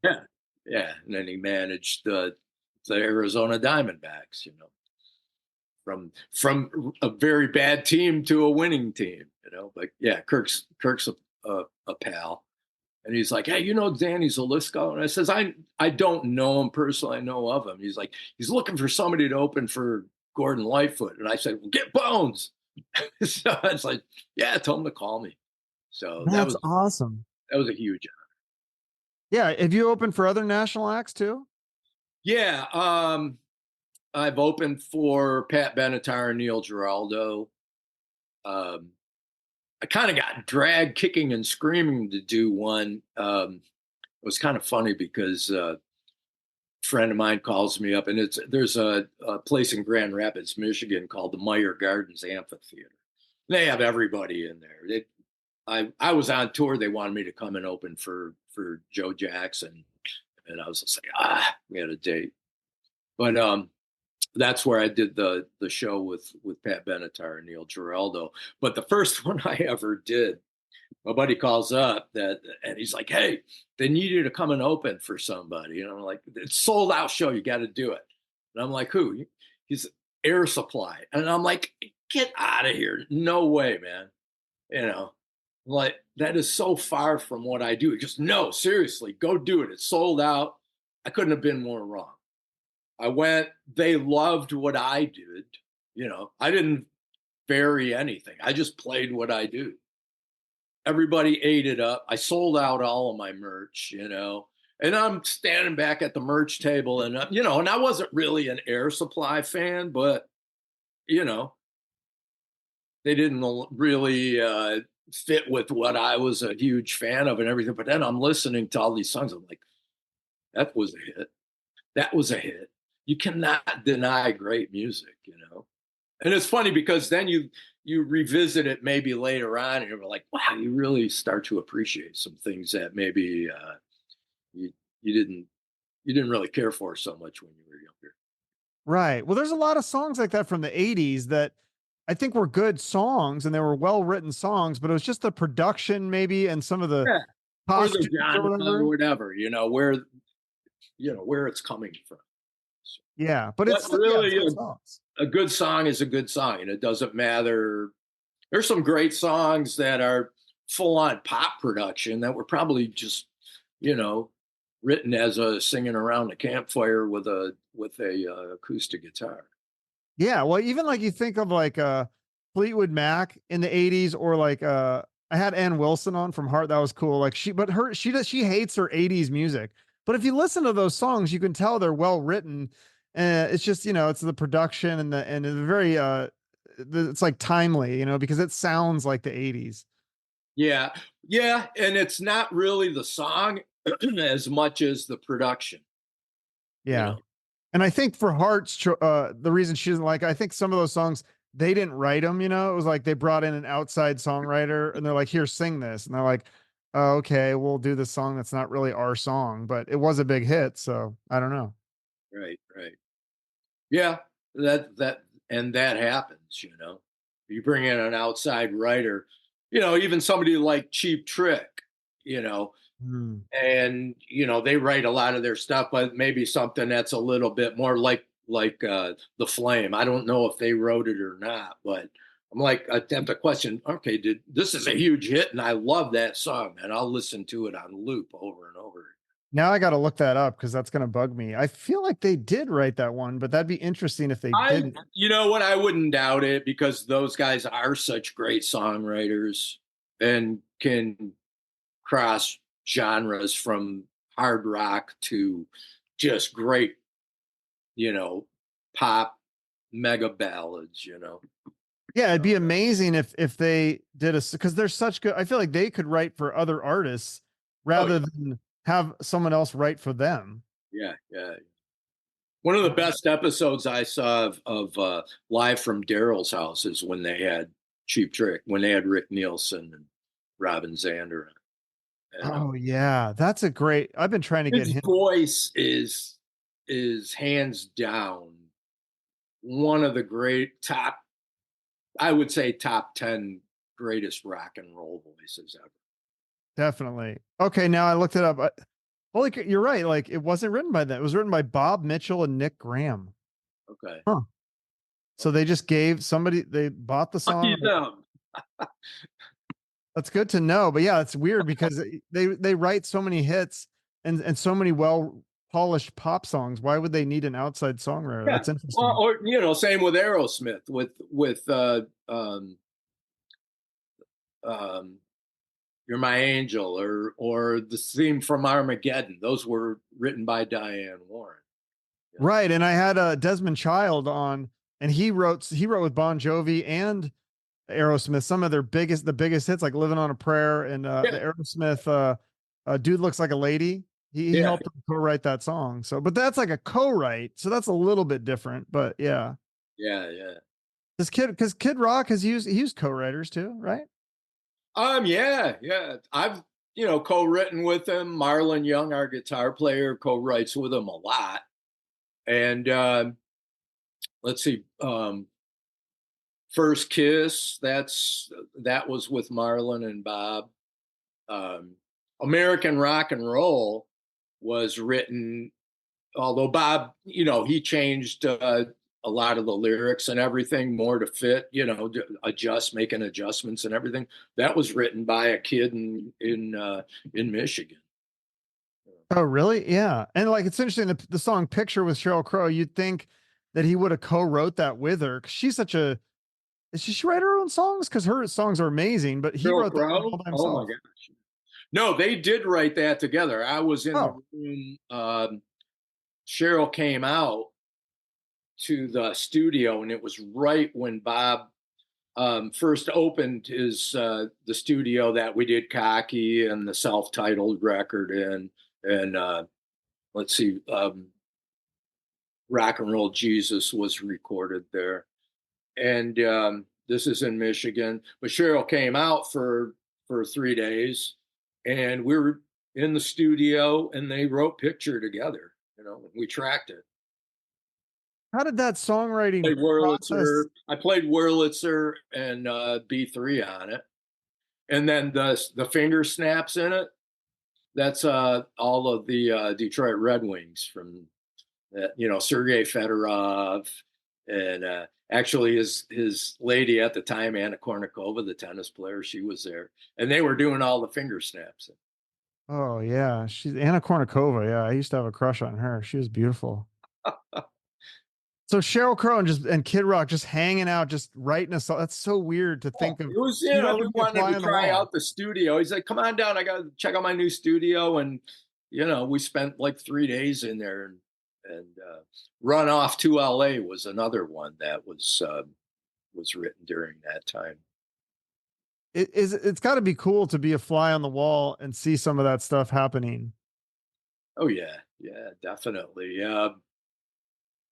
And then he managed the Arizona Diamondbacks, from a very bad team to a winning team, But yeah, Kirk's a pal, and he's like, hey, Danny Zelisko, and I says, I don't know him personally, I know of him. He's like, he's looking for somebody to open for Gordon Lightfoot, and I said, well, get Bones. So it's like, yeah, tell him to call me. So that's awesome. That was a huge honor. Yeah, have you opened for other national acts too? Yeah, I've opened for Pat Benatar and Neil Giraldo. I kind of got dragged kicking and screaming to do one. It was kind of funny because a friend of mine calls me up, and there's a place in Grand Rapids, Michigan called the Meyer Gardens Amphitheater. They have everybody in there. I was on tour. They wanted me to come and open for Joe Jackson, and I was just like, we had a date. But that's where I did the show with Pat Benatar and Neil Giraldo. But the first one I ever did, my buddy calls up and he's like, hey, they need you to come and open for somebody. And I'm like, it's sold out show. You got to do it. And I'm like, who? He's Air Supply. And I'm like, get out of here. No way, man. Like, that is so far from what I do. Just, no, seriously, go do it. It's sold out. I couldn't have been more wrong. I went, they loved what I did. I didn't vary anything. I just played what I do. Everybody ate it up. I sold out all of my merch, and I'm standing back at the merch table and, and I wasn't really an Air Supply fan, but, they didn't really fit with what I was a huge fan of and everything. But then I'm listening to all these songs. I'm like, that was a hit. That was a hit. You cannot deny great music, And it's funny because then you revisit it maybe later on and you're like, wow, you really start to appreciate some things that maybe you didn't really care for so much when you were younger. Right. Well, there's a lot of songs like that from the 80s that I think were good songs and they were well-written songs, but it was just the production maybe and some of the costumes or whatever, where it's coming from. Yeah, but it's really a good song is a good song, and it doesn't matter. There's some great songs that are full-on pop production that were probably just, written as a singing around a campfire with a acoustic guitar. Yeah, well, even like you think of like Fleetwood Mac in the 80s, or like I had Ann Wilson on from Heart. That was cool. Like she hates her 80s music. But if you listen to those songs, you can tell they're well written. It's just, it's the production and the very it's like timely, because it sounds like the 80s. Yeah. Yeah, and it's not really the song as much as the production. Yeah. And I think for Heart's, the reason she doesn't like, I think some of those songs, they didn't write them, it was like they brought in an outside songwriter and they're like, here, sing this. And they're like, oh, okay, we'll do this song that's not really our song, but it was a big hit. So I don't know. Right. Yeah, that happens, You bring in an outside writer, even somebody like Cheap Trick, and they write a lot of their stuff, but maybe something that's a little bit more like The Flame. I don't know if they wrote it or not, but I'm like, I attempt a question. Okay, this is a huge hit, and I love that song, and I'll listen to it on loop over and over. Now I got to look that up because that's going to bug me. I feel like they did write that one, but that'd be interesting if they didn't. You know what? I wouldn't doubt it because those guys are such great songwriters and can cross genres from hard rock to just great, pop mega ballads, Yeah, it'd be amazing if they did because they're such good. I feel like they could write for other artists rather than have someone else write for them. Yeah. One of the best episodes I saw of Live from Daryl's House is when they had Cheap Trick, when they had Rick Nielsen and Robin Zander. Oh yeah, that's a great. I've been trying to get him. His voice is hands down one of the great I would say top 10 greatest rock and roll voices ever. Definitely. Okay, now I looked it up. Holy, you're right. Like it wasn't written by them. It was written by Bob Mitchell and Nick Graham. Okay. Huh. So they just gave somebody, they bought the song. Lucky them. That's good to know. But yeah, it's weird because they write so many hits and so many well polished pop songs. Why would they need an outside songwriter? Yeah. That's interesting. Well, or same with Aerosmith with You're My Angel or the theme from Armageddon. Those were written by Diane Warren. Yeah. Right. And I had Desmond Child on, and he wrote with Bon Jovi and Aerosmith some of the biggest hits, like Living on a Prayer and the Aerosmith Dude Looks Like a Lady. He helped him co-write that song. So, but that's like a co-write, so that's a little bit different. But yeah. Because Kid Rock he used co-writers too, right? Yeah. I've co-written with him. Marlon Young, our guitar player, co-writes with him a lot. And let's see, First Kiss, that was with Marlon and Bob. American Rock and Roll was written, although Bob, he changed a lot of the lyrics and everything more to fit, making adjustments and everything. That was written by a kid in Michigan. Oh, really? Yeah. And like, it's interesting, the song Picture with Sheryl Crow, you'd think that he would have co-wrote that with her, because she's such a, does she write her own songs? Because her songs are amazing, but he wrote them all by himself. Oh my gosh. No, they did write that together. I was in the room. Sheryl came out to the studio, and it was right when Bob first opened his the studio that we did Cocky and the self-titled record in, and let's see, Rock and Roll Jesus was recorded there. And this is in Michigan. But Sheryl came out for 3 days, and we were in the studio, and they wrote Picture together. We tracked it. How did that songwriting process? I played Wurlitzer and B3 on it, and then the finger snaps in it. That's all of the Detroit Red Wings from that. Sergei Fedorov, and actually his lady at the time, Anna Kournikova, the tennis player, she was there, and they were doing all the finger snaps. Oh yeah, she's Anna Kournikova. Yeah, I used to have a crush on her. She was beautiful. So Sheryl Crow and Kid Rock just hanging out, just writing a song. That's so weird to think of. It was, we wanted to try out the studio. He's like, "Come on down, I got to check out my new studio." And we spent like 3 days in there, and Run Off to LA was another one that was written during that time. It's got to be cool to be a fly on the wall and see some of that stuff happening. Oh yeah, definitely.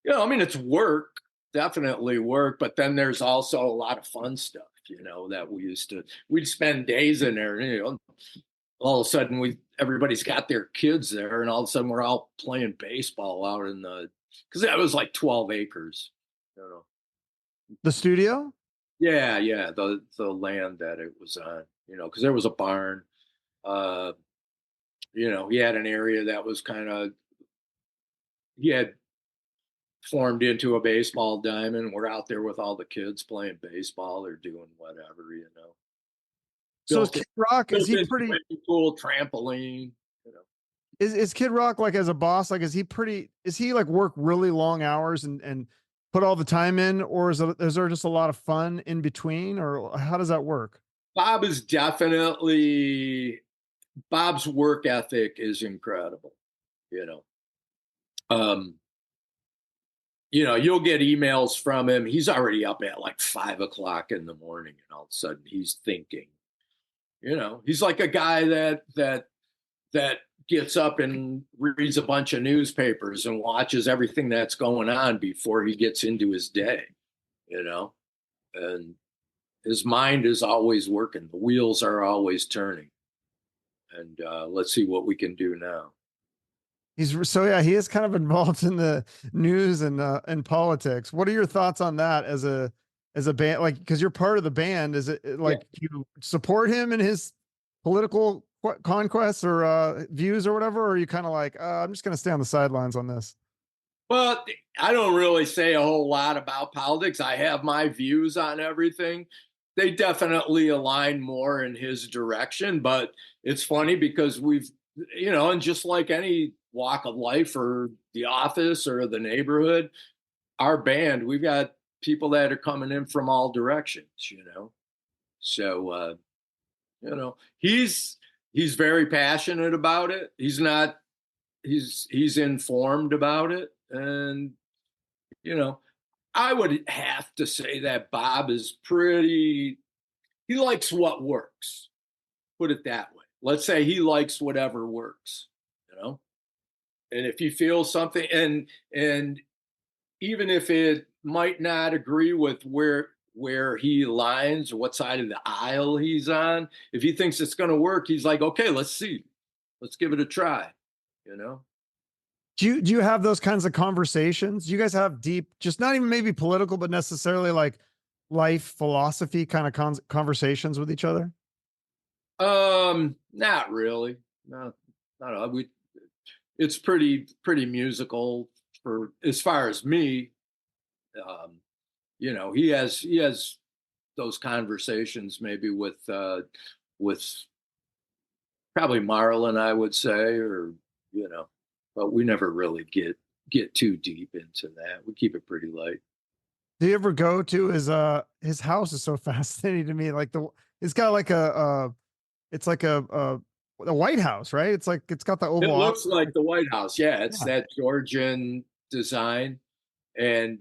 It's work, definitely work, but then there's also a lot of fun stuff, that we'd spend days in there, all of a sudden everybody's got their kids there, and all of a sudden we're all playing baseball out in because that was like 12 acres, The studio? Yeah, the land that it was on, because there was a barn, he had an area that was he had formed into a baseball diamond. We're out there with all the kids playing baseball or doing whatever, So Kid Rock, is he pretty cool trampoline? Is Kid Rock, like, as a boss, like, is he like work really long hours and put all the time in, or is there just a lot of fun in between, or how does that work? Bob's work ethic is incredible. You'll get emails from him. He's already up at like 5 o'clock in the morning, and all of a sudden he's thinking. He's like a guy that gets up and reads a bunch of newspapers and watches everything that's going on before he gets into his day. And his mind is always working. The wheels are always turning. And let's see what we can do now. He is kind of involved in the news and politics. What are your thoughts on that as a band? Like, because you're part of the band, is it like you support him in his political conquests or views or whatever? Or are you kind of like, I'm just going to stay on the sidelines on this? But I don't really say a whole lot about politics. I have my views on everything. They definitely align more in his direction, but it's funny because we've, and just like any walk of life or the office or the neighborhood, our band, we've got people that are coming in from all directions. So, he's very passionate about it. He's informed about it. And, I would have to say that Bob is he likes what works. Put it that way. Let's say he likes whatever works, you know? And if you feel something and even if it might not agree with where he aligns or what side of the aisle he's on, if he thinks it's going to work, he's like, okay, let's see. Let's give it a try, you know? Do you have those kinds of conversations? Do you guys have deep, just not even maybe political, but necessarily like life philosophy kind of conversations with each other? Not really. No, not it's pretty musical for as far as me. He has those conversations maybe with probably Marlon, I would say, or but we never really get too deep into that. We keep it pretty light. Do you ever go to his house is so fascinating to me. Like it's got like it's like a White House, right? It's like it's got the It oval. looks like the White House. Yeah, it's that Georgian design and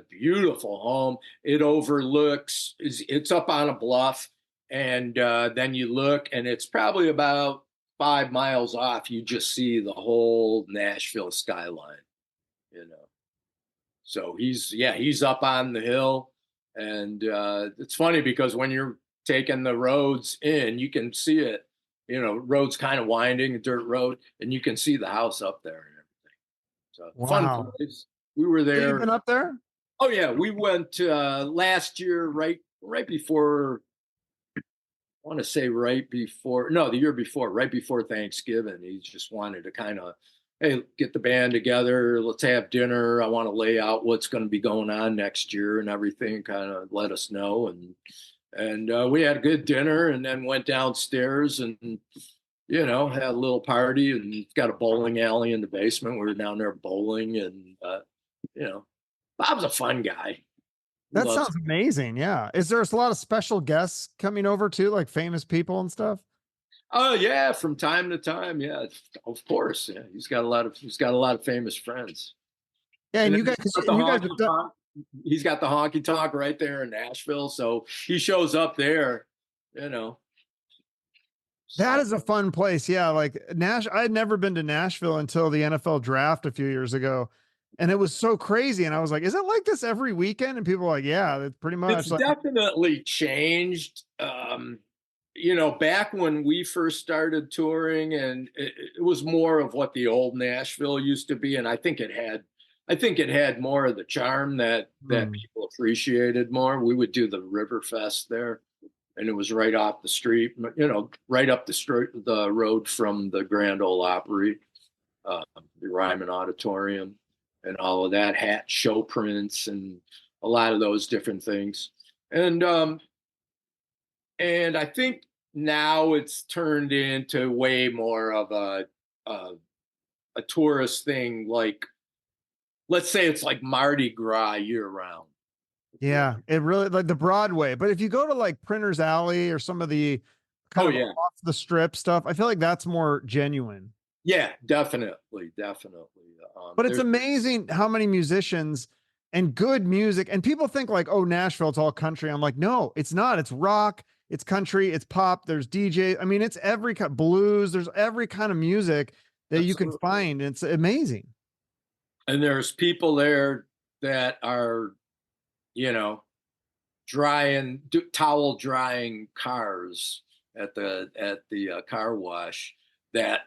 beautiful home. It overlooks. It's up on a bluff, and then you look, and it's probably about 5 miles off. You just see the whole Nashville skyline. So he's up on the hill, and it's funny because when you're taking the roads in, you can see it. Road's kind of winding, a dirt road, and you can see the house up there and everything. So fun place. We were there. Have you been up there? Oh yeah, we went last year, right before. I want to say the year before, right before Thanksgiving. He just wanted to kind of, hey, get the band together. Let's have dinner. I want to lay out what's going to be going on next year and everything. Kind of let us know, and we had a good dinner, and then went downstairs and had a little party, and got a bowling alley in the basement. We were down there bowling, and Bob's a fun guy. That sounds amazing. Yeah. Is there a lot of special guests coming over too, like famous people and stuff? Oh yeah, from time to time. Yeah, of course. Yeah, he's got a lot of famous friends. Yeah, and you guys he's got the honky tonk right there in Nashville, so he shows up there. That is a fun place. Yeah, like I had never been to Nashville until the NFL draft a few years ago. And it was so crazy. And I was like, is it like this every weekend? And people were like, yeah, it's pretty much. It's definitely changed. Back when we first started touring, and it was more of what the old Nashville used to be. And I think it had more of the charm that people appreciated more. We would do the River Fest there, and it was right off the street, right up the road from the Grand Ole Opry, the Ryman Auditorium. And all of that, hat show prints and a lot of those different things. And I think now it's turned into way more of a tourist thing. Like, let's say it's like Mardi Gras year round. Yeah, it really like the Broadway. But if you go to like Printer's Alley or some of the kind of off the strip stuff, I feel like that's more genuine. Yeah, definitely. But it's amazing how many musicians and good music, and people think like, oh, Nashville, it's all country. I'm like, no, it's not. It's rock, it's country, it's pop. There's DJ. I mean, it's every kind blues. There's every kind of music that you can find. It's amazing. And there's people there that are, towel drying cars at the car wash that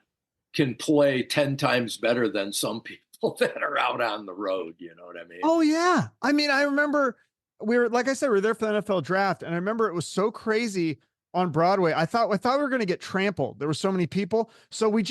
can play 10 times better than some people that are out on the road. You know what I mean? Oh yeah. I mean, I remember we were there for the NFL draft, and I remember it was so crazy on Broadway. I thought we were going to get trampled. There were so many people. So we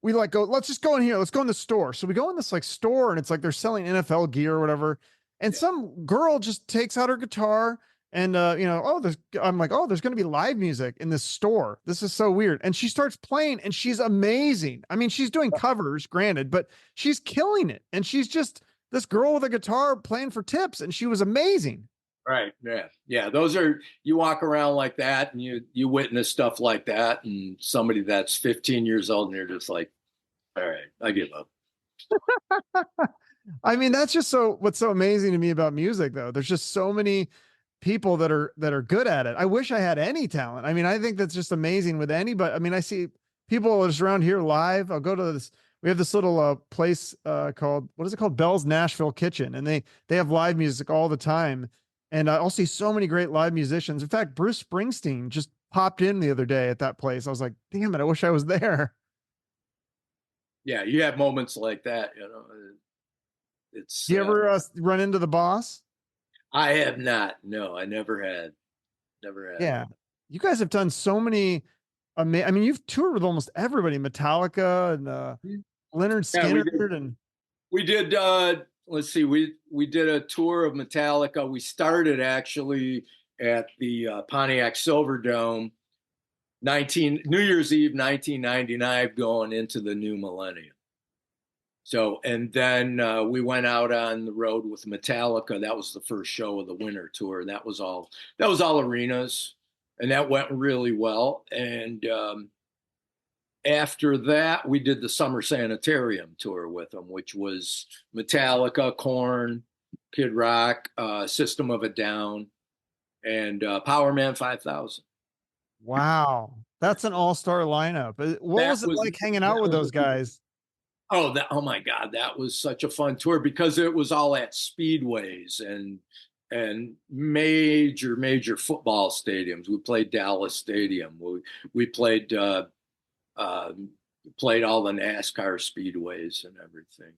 we like go, let's just go in here. Let's go in the store. So we go in this like store and it's like they're selling NFL gear or whatever. And some girl just takes out her guitar and I'm like, oh, there's going to be live music in this store. This is so weird. And she starts playing and she's amazing. I mean, she's doing covers, granted, but she's killing it. And she's just this girl with a guitar playing for tips. And she was amazing. Right. Yeah. Yeah. Those are, you walk around like that and you witness stuff like that. And somebody that's 15 years old and they're just like, all right, I give up. I mean, that's just what's so amazing to me about music though. There's just so many people that are good at it. I wish I had any talent. I mean, I think that's just amazing with anybody. I mean, I see people just around here live. I'll go to this. We have this little place called, what is it called? Bell's Nashville Kitchen. And they have live music all the time. And I'll see so many great live musicians. In fact, Bruce Springsteen just popped in the other day at that place. I was like, damn it, I wish I was there. Yeah, you have moments like that, It's. Do you ever run into the boss? I have not. No, I never had. Never had. Yeah. You guys have done so many. I mean, you've toured with almost everybody, Metallica and Leonard Skinner. And we did, let's see, we did a tour of Metallica. We started actually at the Pontiac Silverdome, New Year's Eve, 1999, going into the new millennium. So, and then we went out on the road with Metallica. That was the first show of the winter tour. That was all arenas, and that went really well. And after that, we did the Summer Sanitarium tour with them, which was Metallica, Korn, Kid Rock, System of a Down, and Power Man 5000. Wow, that's an all-star lineup. What was it like hanging out with those guys? Oh my God, that was such a fun tour because it was all at speedways and major football stadiums. We played Dallas Stadium. We played all the NASCAR speedways and everything.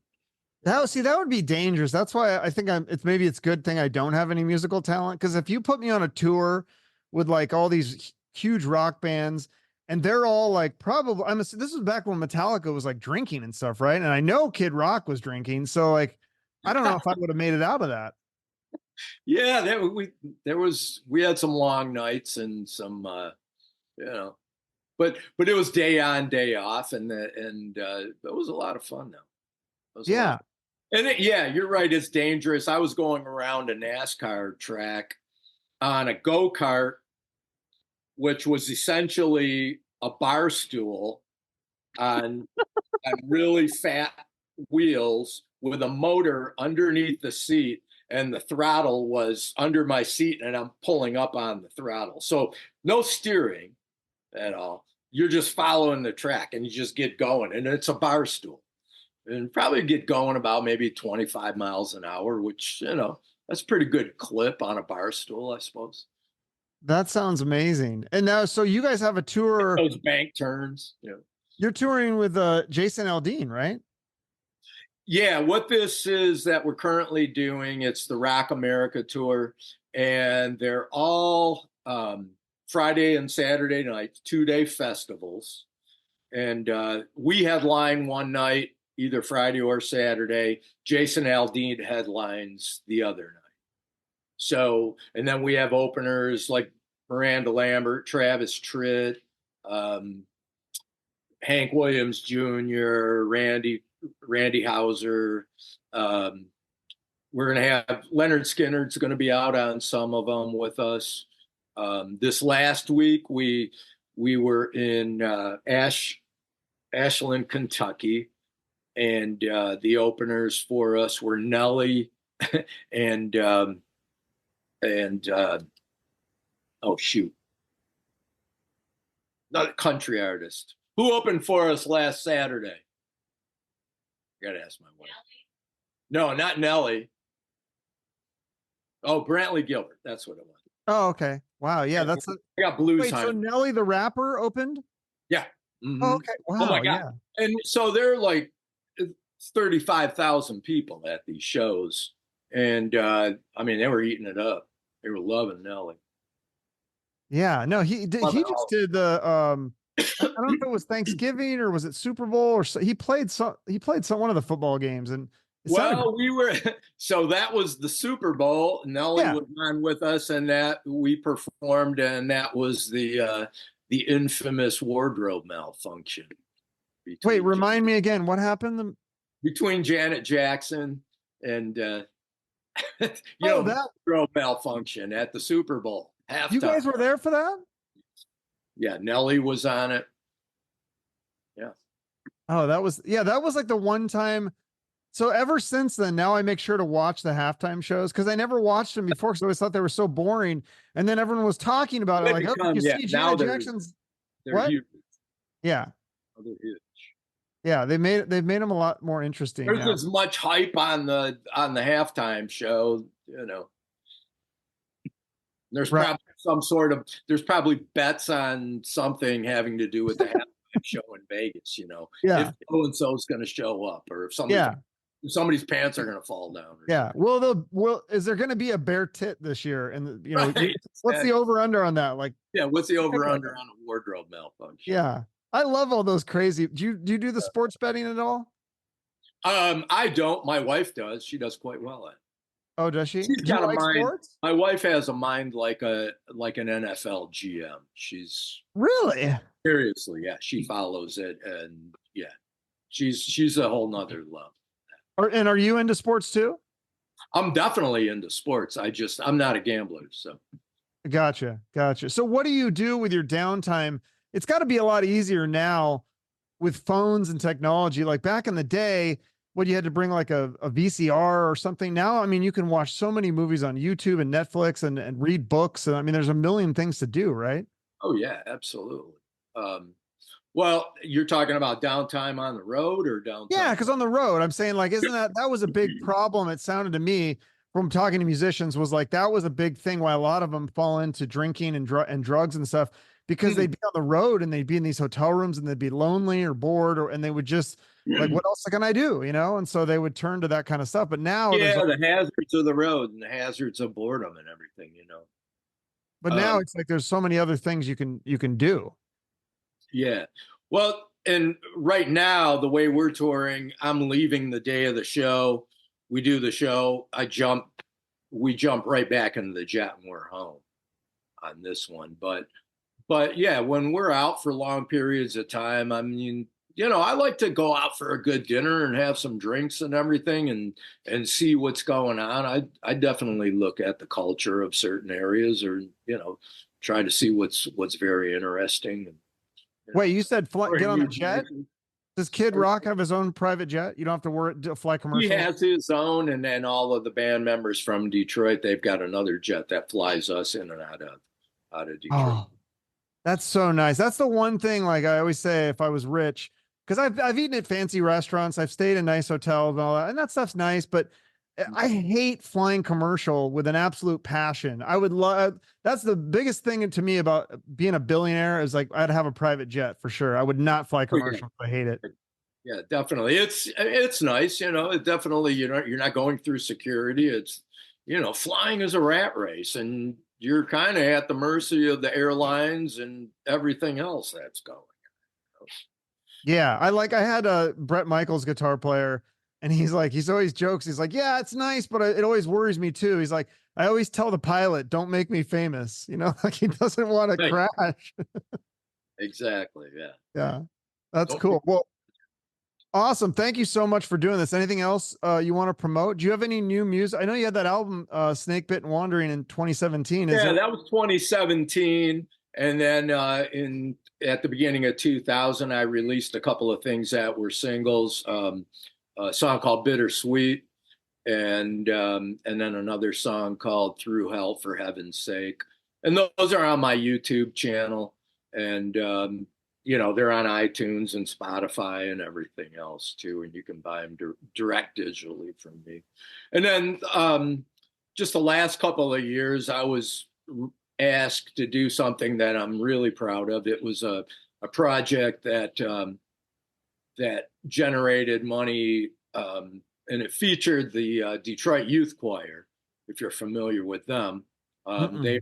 That would be dangerous. That's why I think it's a good thing I don't have any musical talent. Because if you put me on a tour with like all these huge rock bands, and they're all like this was back when Metallica was like drinking and stuff, right? And I know Kid Rock was drinking, so like I don't know if I would have made it out of that. Yeah, we had some long nights and some but it was day on, day off, and it was a lot of fun though. Yeah. You're right. It's dangerous. I was going around a NASCAR track on a go-kart, which was essentially a bar stool on really fat wheels with a motor underneath the seat, and the throttle was under my seat, and I'm pulling up on the throttle. So no steering at all. You're just following the track, and you just get going, and it's a bar stool. And probably get going about maybe 25 miles an hour, which, that's pretty good clip on a bar stool, I suppose. That sounds amazing. And now, so you guys have a tour. Those bank turns. Yeah. You're touring with Jason Aldean, right? Yeah. What this is that we're currently doing, it's the Rock America tour, and they're all Friday and Saturday night, 2-day festivals. And we headline one night, either Friday or Saturday. Jason Aldean headlines the other night. So, and then we have openers like Miranda Lambert, Travis Tritt, Hank Williams Jr., Randy Houser. We're going to have Leonard Skinner's going to be out on some of them with us. This last week, we were in Ashland, Kentucky, and the openers for us were Nelly and not a country artist. Who opened for us last Saturday? I gotta ask my wife. No, not Nelly. Oh, Brantley Gilbert. That's what it was. Oh, okay. Wow. Yeah, I got blues. Wait, so Nelly the rapper opened? Yeah. Mm-hmm. Oh, okay. Wow. Oh my God. Yeah. And so they're like 35,000 people at these shows. And they were eating it up. They were loving Nelly. Yeah, no, he just did the I don't know if it was Thanksgiving or was it Super Bowl or he played some one of the football games and well, we were so that was the Super Bowl. Nelly was on with us, and that we performed, and that was the infamous wardrobe malfunction. Wait, remind me again, what happened? Between Janet Jackson and wardrobe malfunction at the Super Bowl halftime. You guys were there for that? Yeah, Nelly was on it. Yeah. Oh, that was like the one time. So ever since then, now I make sure to watch the halftime shows because I never watched them before because I always thought they were so boring. And then everyone was talking about it, like, oh, you see Janet Jackson's. They're huge. Yeah. Oh, they're huge. Yeah, they've made them a lot more interesting. There's as much hype on the halftime show, There's probably there's probably bets on something having to do with the halftime show in Vegas, Yeah. If so and so is going to show up, or if somebody's pants are going to fall down. Yeah. Is there going to be a bare tit this year? And what's the over under on that? Like, what's the over under on a wardrobe malfunction? Yeah. I love all those crazy. Do you do the sports betting at all? I don't. My wife does. She does quite well at it. Oh, does she? She's got a mind. Sports? My wife has a mind like an NFL GM. She's really seriously, yeah. She follows it, and she's a whole nother level. And are you into sports too? I'm definitely into sports. I'm not a gambler, so. Gotcha. So what do you do with your downtime? It's got to be a lot easier now with phones and technology. Like back in the day, you had to bring like a VCR or something. Now, I mean, you can watch so many movies on YouTube and Netflix and read books. And I mean, there's a million things to do, right? Oh yeah, absolutely. Well, you're talking about downtime on the road or downtime? Yeah, because on the road, I'm saying like, isn't that was a big problem? It sounded to me from talking to musicians was like, that was a big thing why a lot of them fall into drinking and drugs and stuff, because they'd be on the road and they'd be in these hotel rooms and they'd be lonely or bored, and they would just like, what else can I do? And so they would turn to that kind of stuff. But now, the hazards of the road and the hazards of boredom and everything, But now it's like, there's so many other things you can do. Yeah. Well, and right now, the way we're touring, I'm leaving the day of the show. We do the show. We jump right back into the jet and we're home on this one. But yeah, when we're out for long periods of time, I mean, I like to go out for a good dinner and have some drinks and everything and see what's going on. I definitely look at the culture of certain areas, or, try to see what's very interesting. Wait, you said get on the jet? Does Kid Rock have his own private jet? You don't have to fly commercial? He has his own, and then all of the band members from Detroit, they've got another jet that flies us in and out of Detroit. Oh, that's so nice. That's the one thing, like I always say, if I was rich, because I've eaten at fancy restaurants, I've stayed in nice hotels and all that, and that stuff's nice, but I hate flying commercial with an absolute passion. I would love, that's the biggest thing to me about being a billionaire is like, I'd have a private jet for sure. I would not fly commercial. I hate it. Yeah, definitely. It's nice. It definitely, you're not going through security. It's, flying is a rat race, and you're kind of at the mercy of the airlines and everything else that's going. Yeah. I had a Brett Michaels guitar player, and he's always jokes. He's like, yeah, it's nice, but it always worries me too. He's like, I always tell the pilot, don't make me famous. Like he doesn't want to crash. Exactly. Yeah. Yeah. That's cool. Well, awesome. Thank you so much for doing this. Anything else you want to promote? Do you have any new music? I know you had that album, Snake Bit and Wandering, in 2017. That was 2017. And then at the beginning of 2000, I released a couple of things that were singles. A song called Bittersweet, and then another song called Through Hell for Heaven's Sake. And those are on my YouTube channel, and they're on iTunes and Spotify and everything else too, and you can buy them direct digitally from me. And then just the last couple of years, I was asked to do something that I'm really proud of. It was a project that generated money, and it featured the Detroit Youth Choir, if you're familiar with them. They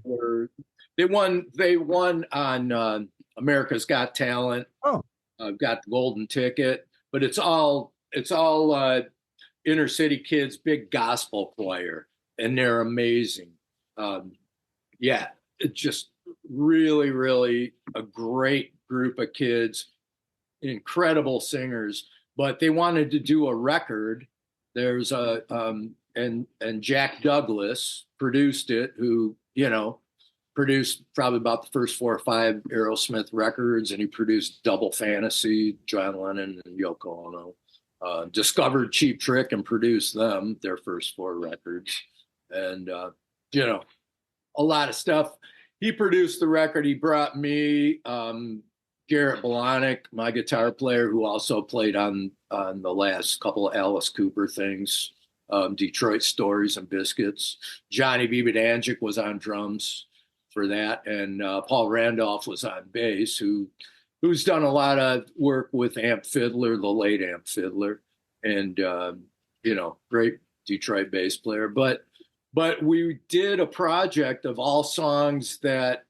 won on America's Got Talent. Oh, I've got the Golden Ticket, but it's all inner city kids, big gospel choir, and they're amazing. Yeah, it's just really, really a great group of kids, incredible singers. But they wanted to do a record. There's and Jack Douglas produced it, who, you know, produced probably about the first 4 or 5 Aerosmith records, and he produced Double Fantasy, John Lennon and Yoko Ono. Discovered Cheap Trick and produced them, their first 4 records. And, you know, a lot of stuff. He produced the record. He brought me Garrett Bolanek, my guitar player, who also played on the last couple of Alice Cooper things, Detroit Stories and Biscuits. Johnny Bibidanjic was on drums for that, and Paul Randolph was on bass, who's done a lot of work with Amp Fiddler, the late Amp Fiddler, and you know, great Detroit bass player. But we did a project of all songs that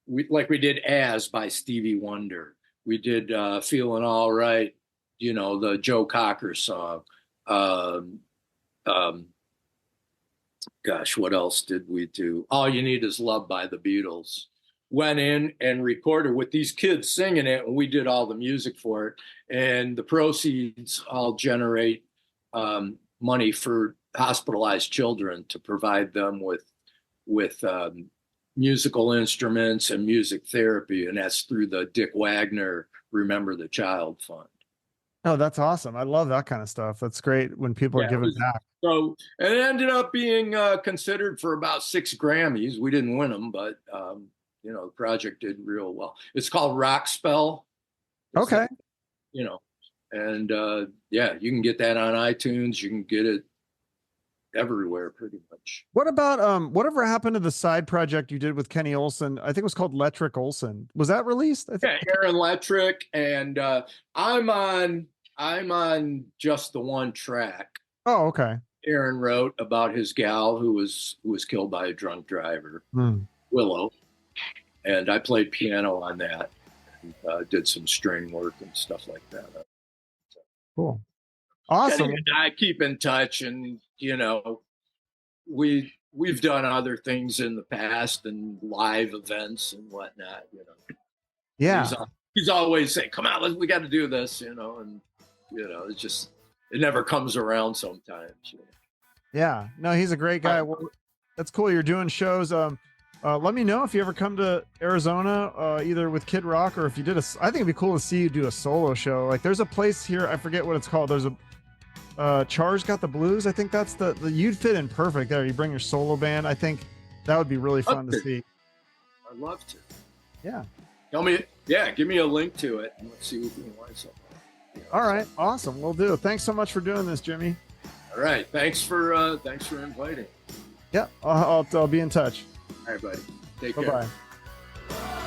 we did As by Stevie Wonder. We did Feeling All Right, you know, the Joe Cocker song. Gosh, what else did we do? All You Need Is Love by the Beatles. Went in and recorded with these kids singing it, and we did all the music for it. And the proceeds all generate money for hospitalized children to provide them with musical instruments and music therapy, and that's through the Dick Wagner Remember the Child Fund. Oh, that's awesome. I love that kind of stuff. That's great when people are giving back. So, and it ended up being considered for about 6 Grammys. We didn't win them, but you know, the project did real well. It's called Rock Spell. Okay. You know, and yeah, you can get that on iTunes. You can get it everywhere pretty much. What about whatever happened to the side project you did with Kenny Olson? I think it was called Letric Olson. Was that released? Yeah, Aaron Letric, and I'm on just the one track. Oh, okay. Aaron wrote about his gal who was killed by a drunk driver, Willow, and I played piano on that, and did some string work and stuff like that. So, cool. Awesome. Kenny and I keep in touch, and you know, we've done other things in the past and live events and whatnot. You know, yeah, he's always saying, "Come on, we got to do this," you know, and you know, it's just it never comes around sometimes. You know? Yeah, no, he's a great guy. Well, that's cool. You're doing shows. Let me know if you ever come to Arizona, either with Kid Rock or if you did I think it'd be cool to see you do a solo show. Like, there's a place here, I forget what it's called. There's a Char's Got the Blues. I think that's the you'd fit in perfect there. You bring your solo band. I think that would be really fun to see. I'd love to. Yeah. Give me a link to it and let's see if we can line something. All right, awesome. We'll do. Thanks so much for doing this, Jimmie. All right, thanks for inviting. Yeah, I'll be in touch. All right, buddy. Take care. Bye-bye.